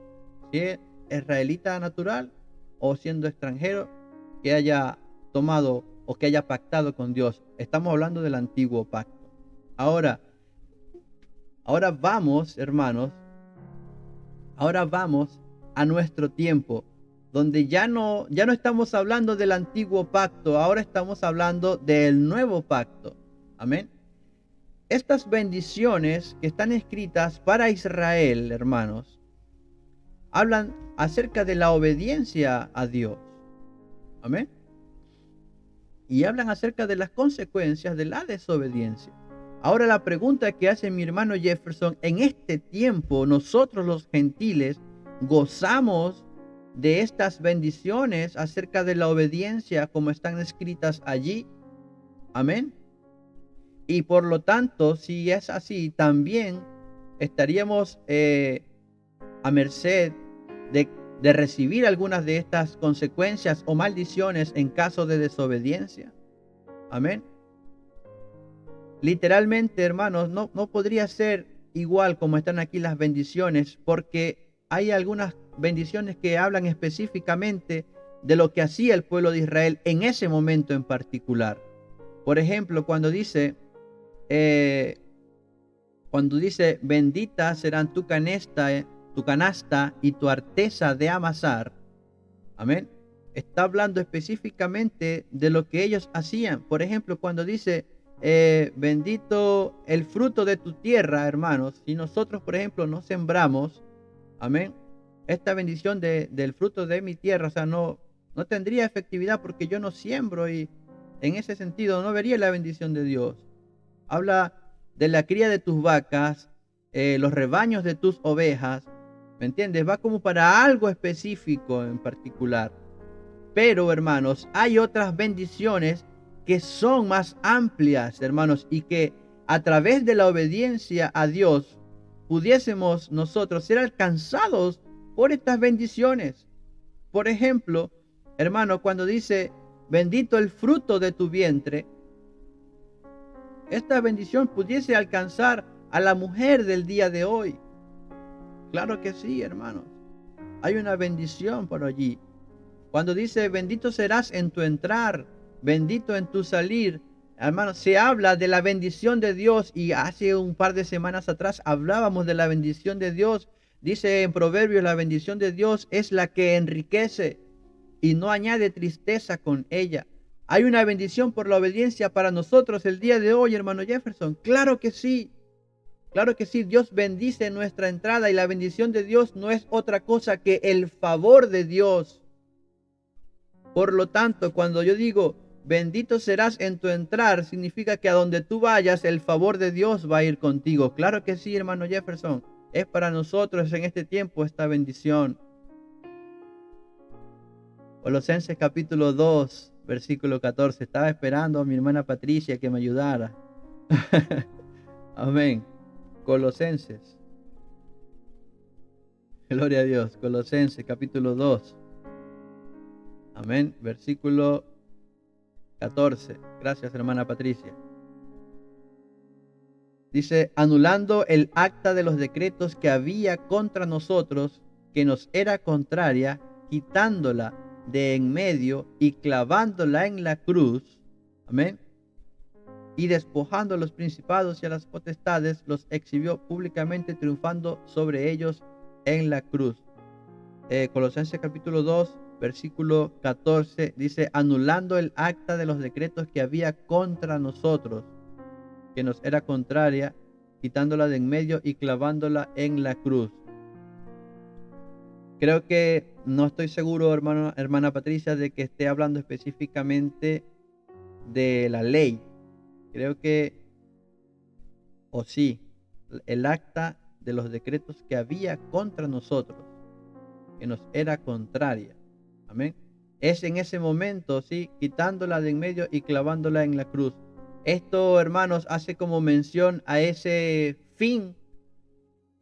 sea israelita natural o siendo extranjero que haya tomado o que haya pactado con Dios. Estamos hablando del antiguo pacto. Ahora vamos, hermanos, a nuestro tiempo, donde ya no estamos hablando del antiguo pacto, ahora estamos hablando del nuevo pacto. Amén. Estas bendiciones que están escritas para Israel, hermanos, hablan acerca de la obediencia a Dios. Amén. Y hablan acerca de las consecuencias de la desobediencia. Ahora la pregunta que hace mi hermano Jefferson: en este tiempo nosotros los gentiles gozamos de estas bendiciones acerca de la obediencia como están escritas allí. Amén. Y por lo tanto, si es así, también estaríamos a merced de recibir algunas de estas consecuencias o maldiciones en caso de desobediencia. Amén. Literalmente, hermanos, no podría ser igual como están aquí las bendiciones, porque hay algunas bendiciones que hablan específicamente de lo que hacía el pueblo de Israel en ese momento en particular. Por ejemplo, cuando dice bendita serán tu canasta y tu arteza de amasar. Amén. Está hablando específicamente de lo que ellos hacían. Por ejemplo, cuando dice bendito el fruto de tu tierra, hermanos, si nosotros, por ejemplo, no sembramos, amén, esta bendición del fruto de mi tierra, o sea, no tendría efectividad porque yo no siembro, y en ese sentido no vería la bendición de Dios. Habla de la cría de tus vacas, los rebaños de tus ovejas, ¿me entiendes? Va como para algo específico en particular. Pero, hermanos, hay otras bendiciones que son más amplias, hermanos, y que a través de la obediencia a Dios pudiésemos nosotros ser alcanzados por estas bendiciones. Por ejemplo, hermano, cuando dice bendito el fruto de tu vientre, esta bendición pudiese alcanzar a la mujer del día de hoy. Claro que sí, hermanos. Hay una bendición por allí. Cuando dice bendito serás en tu entrar, bendito en tu salir, hermanos, se habla de la bendición de Dios, y hace un par de semanas atrás hablábamos de la bendición de Dios. Dice en Proverbios: la bendición de Dios es la que enriquece y no añade tristeza con ella. ¿Hay una bendición por la obediencia para nosotros el día de hoy, hermano Jefferson? Claro que sí. Claro que sí. Dios bendice nuestra entrada, y la bendición de Dios no es otra cosa que el favor de Dios. Por lo tanto, cuando yo digo bendito serás en tu entrar, significa que a donde tú vayas, el favor de Dios va a ir contigo. Claro que sí, hermano Jefferson. Es para nosotros en este tiempo esta bendición. Colosenses capítulo 2, versículo 14. Estaba esperando a mi hermana Patricia que me ayudara. Amén. Colosenses. Gloria a Dios. Colosenses capítulo 2. Amén. Versículo 14. Gracias, hermana Patricia. Dice: anulando el acta de los decretos que había contra nosotros, que nos era contraria, quitándola de en medio y clavándola en la cruz. Amén. Y despojando a los principados y a las potestades, los exhibió públicamente, triunfando sobre ellos en la cruz. Colosenses capítulo 2, versículo 14, dice: anulando el acta de los decretos que había contra nosotros, que nos era contraria, quitándola de en medio y clavándola en la cruz. Creo que no estoy seguro, hermana Patricia, de que esté hablando específicamente de la ley. Creo que, o sí, el acta de los decretos que había contra nosotros, que nos era contraria. Amén. Es en ese momento, sí, quitándola de en medio y clavándola en la cruz. Esto, hermanos, hace como mención a ese fin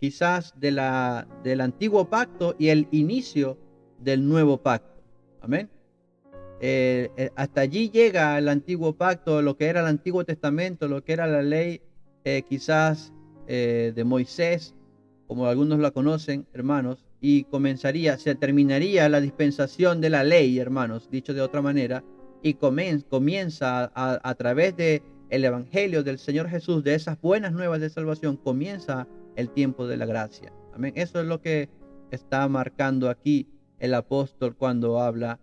quizás del antiguo pacto y el inicio del nuevo pacto. Amén. Hasta allí llega el antiguo pacto, lo que era el Antiguo Testamento, lo que era la ley quizás de Moisés, como algunos la conocen, hermanos, y se terminaría la dispensación de la ley, hermanos, dicho de otra manera, y comienza a través de el evangelio del Señor Jesús, de esas buenas nuevas de salvación, comienza el tiempo de la gracia. Amén. Eso es lo que está marcando aquí el apóstol cuando habla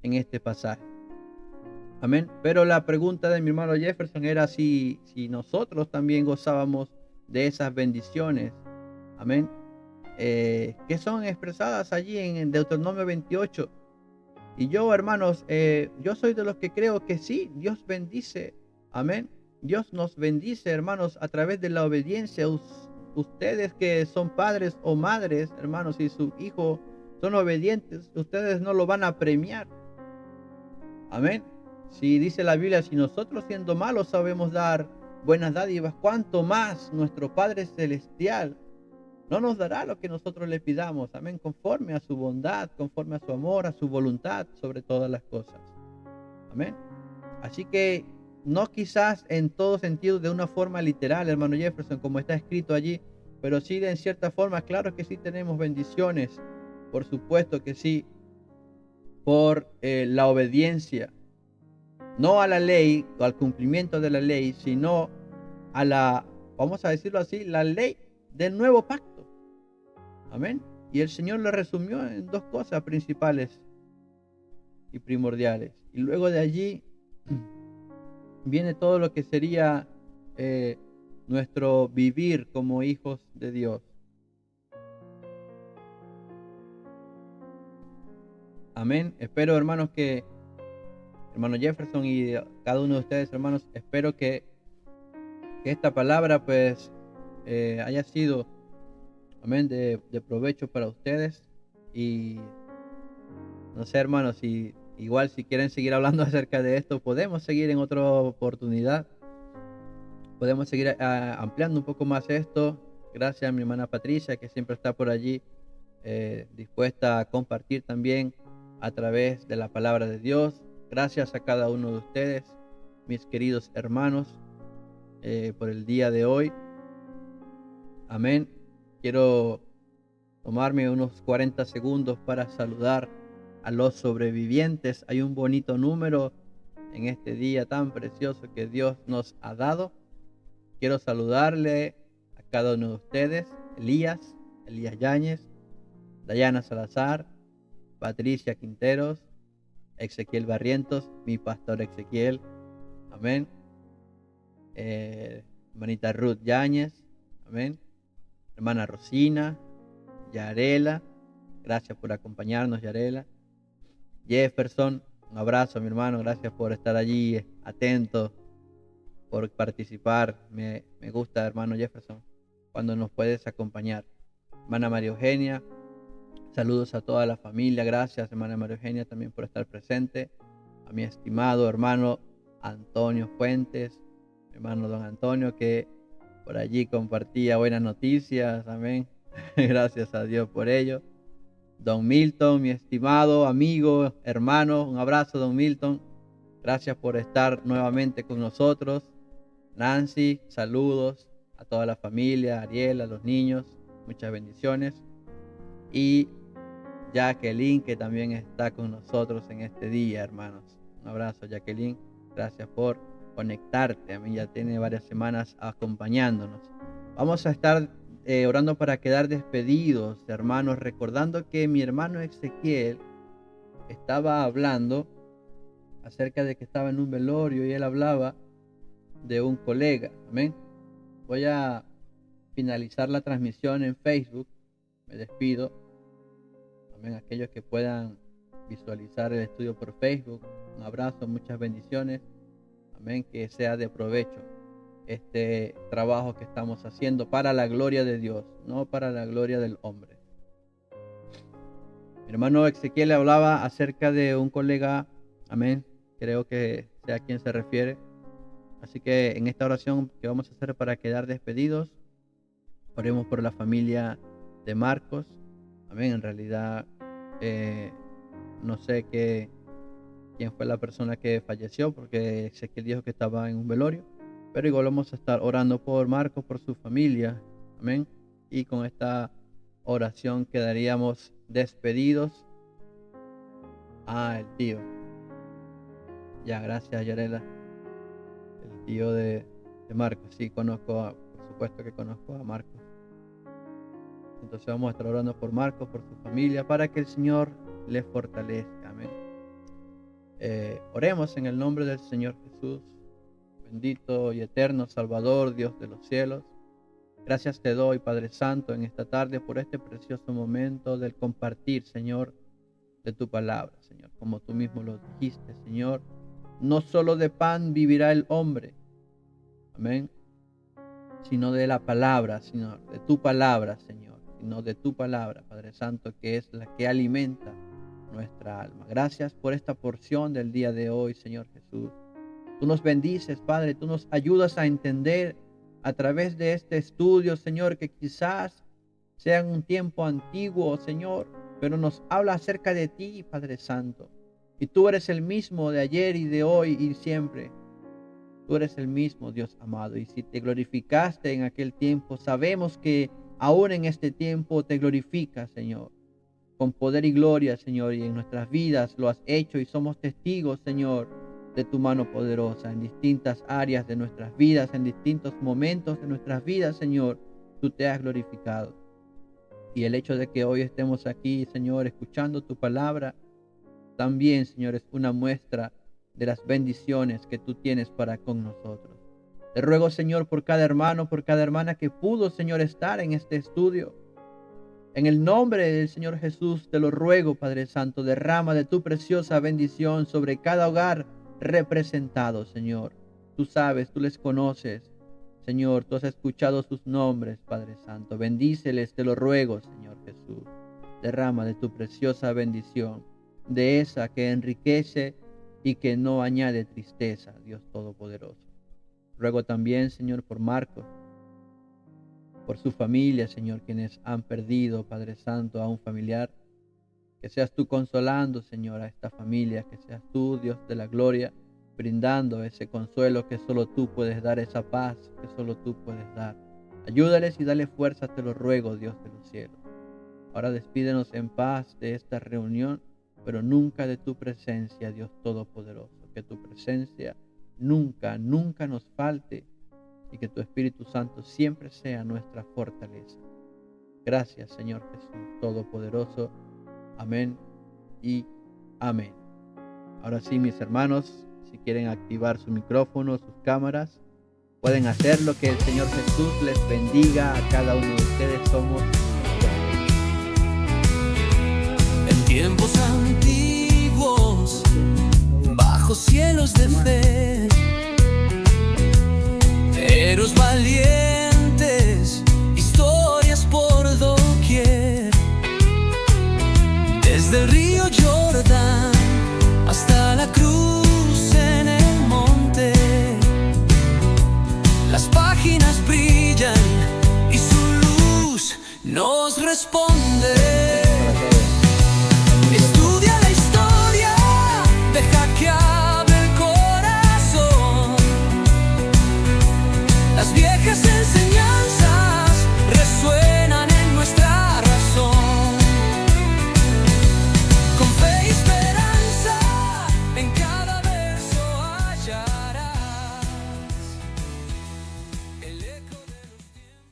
en este pasaje. Amén. Pero la pregunta de mi hermano Jefferson era si nosotros también gozábamos de esas bendiciones. Amén. Que son expresadas allí en Deuteronomio 28. Y yo, hermanos, yo soy de los que creo que sí, Dios bendice. Amén. Dios nos bendice, hermanos, a través de la obediencia. Ustedes que son padres o madres, hermanos, y su hijo son obedientes, ustedes no lo van a premiar. Amén. Si dice la Biblia, si nosotros siendo malos sabemos dar buenas dádivas, cuánto más nuestro Padre Celestial no nos dará lo que nosotros le pidamos. Amén. Conforme a su bondad, conforme a su amor, a su voluntad sobre todas las cosas. Amén. Así que no quizás en todo sentido de una forma literal, hermano Jefferson, como está escrito allí, pero sí de en cierta forma, claro que sí tenemos bendiciones, por supuesto que sí, por la obediencia, no a la ley o al cumplimiento de la ley, sino a la, vamos a decirlo así, la ley del nuevo pacto. Amén. Y el Señor lo resumió en dos cosas principales y primordiales. Y luego de allí viene todo lo que sería nuestro vivir como hijos de Dios. Amén. Espero, hermanos, hermano Jefferson y cada uno de ustedes, hermanos, espero que esta palabra pues haya sido, amén, de provecho para ustedes. Y no sé, hermanos, si igual si quieren seguir hablando acerca de esto, podemos seguir en otra oportunidad. Podemos seguir ampliando un poco más esto. Gracias a mi hermana Patricia, que siempre está por allí, dispuesta a compartir también a través de la palabra de Dios. Gracias a cada uno de ustedes, mis queridos hermanos, por el día de hoy. Amén. Quiero tomarme unos 40 segundos para saludar a los sobrevivientes. Hay un bonito número en este día tan precioso que Dios nos ha dado. Quiero saludarle a cada uno de ustedes: Elías Yáñez, Dayana Salazar, Patricia Quinteros, Ezequiel Barrientos, mi pastor Ezequiel. Amén. Hermanita Ruth Yáñez. Amén. Hermana Rosina, Yarela, gracias por acompañarnos, Yarela. Jefferson, un abrazo, mi hermano, gracias por estar allí atento, por participar. Me gusta, hermano Jefferson, cuando nos puedes acompañar. Hermana María Eugenia, saludos a toda la familia. Gracias, hermana María Eugenia, también por estar presente. A mi estimado hermano Antonio Fuentes, mi hermano don Antonio, que por allí compartía buenas noticias. Amén. Gracias a Dios por ello. Don Milton, mi estimado amigo, hermano, un abrazo, don Milton. Gracias por estar nuevamente con nosotros. Nancy, saludos a toda la familia, a Ariel, a los niños, muchas bendiciones. Y Jacqueline, que también está con nosotros en este día, hermanos. Un abrazo, Jacqueline. Gracias por conectarte. A mí ya tiene varias semanas acompañándonos. Vamos a estar orando para quedar despedidos, hermanos, recordando que mi hermano Ezequiel estaba hablando acerca de que estaba en un velorio y él hablaba de un colega. Amén. Voy a finalizar la transmisión en Facebook. Me despido. Amén. Aquellos que puedan visualizar el estudio por Facebook, un abrazo, muchas bendiciones. Amén. Que sea de provecho este trabajo que estamos haciendo para la gloria de Dios, no para la gloria del hombre. Mi hermano Ezequiel hablaba acerca de un colega. Amén. Creo que sea a quien se refiere. Así que en esta oración que vamos a hacer para quedar despedidos, Oremos por la familia de Marcos. Amén. En realidad, no sé quién fue la persona que falleció, porque sé que dijo que estaba en un velorio. Pero igual vamos a estar orando por Marcos, por su familia. Amén. Y con esta oración quedaríamos despedidos. El tío. Ya, gracias, Yarela. El tío de Marcos. Sí, por supuesto que conozco a Marcos. Entonces vamos a estar orando por Marcos, por su familia, para que el Señor le fortalezca. Amén. Oremos en el nombre del Señor Jesús, bendito y eterno Salvador, Dios de los cielos. Gracias te doy, Padre Santo, en esta tarde por este precioso momento del compartir, Señor, de tu palabra, Señor. Como tú mismo lo dijiste, Señor, no solo de pan vivirá el hombre, amén, sino de la palabra, sino de tu palabra, Señor, sino de tu palabra, Padre Santo, que es la que alimenta nuestra alma. Gracias por esta porción del día de hoy, Señor Jesús. Tú nos bendices, Padre, tú nos ayudas a entender a través de este estudio, Señor, que quizás sea en un tiempo antiguo, Señor, pero nos habla acerca de ti, Padre Santo. Y tú eres el mismo de ayer y de hoy y siempre. Tú eres el mismo, Dios amado. Y si te glorificaste en aquel tiempo, sabemos que aún en este tiempo te glorificas, Señor, con poder y gloria, Señor, y en nuestras vidas lo has hecho y somos testigos, Señor, de tu mano poderosa en distintas áreas de nuestras vidas, en distintos momentos de nuestras vidas, Señor, tú te has glorificado. Y el hecho de que hoy estemos aquí, Señor, escuchando tu palabra, también, Señor, es una muestra de las bendiciones que tú tienes para con nosotros. Te ruego, Señor, por cada hermano, por cada hermana que pudo, Señor, estar en este estudio. En el nombre del Señor Jesús te lo ruego, Padre Santo, derrama de tu preciosa bendición sobre cada hogar representado, Señor. Tú sabes, tú les conoces, Señor, tú has escuchado sus nombres, Padre Santo. Bendíceles, te lo ruego, Señor Jesús. Derrama de tu preciosa bendición, de esa que enriquece y que no añade tristeza, Dios Todopoderoso. Ruego también, Señor, por Marcos, por su familia, Señor, quienes han perdido, Padre Santo, a un familiar. Que seas tú consolando, Señor, a esta familia, que seas tú, Dios de la gloria, brindando ese consuelo que solo tú puedes dar, esa paz que solo tú puedes dar. Ayúdales y dale fuerza, te lo ruego, Dios de los cielos. Ahora despídenos en paz de esta reunión, pero nunca de tu presencia, Dios Todopoderoso. Que tu presencia nunca nos falte y que tu Espíritu Santo siempre sea nuestra fortaleza. Gracias, Señor Jesús Todopoderoso. Amén y amén. Ahora sí, mis hermanos, si quieren activar su micrófono, sus cámaras, pueden hacerlo. Que el Señor Jesús les bendiga a cada uno de ustedes. Somos en tiempos antiguos, bajo cielos de fe, héroes valientes, historias por doquier. Desde el río Jordán hasta la cruz en el monte, las páginas brillan y su luz nos responde.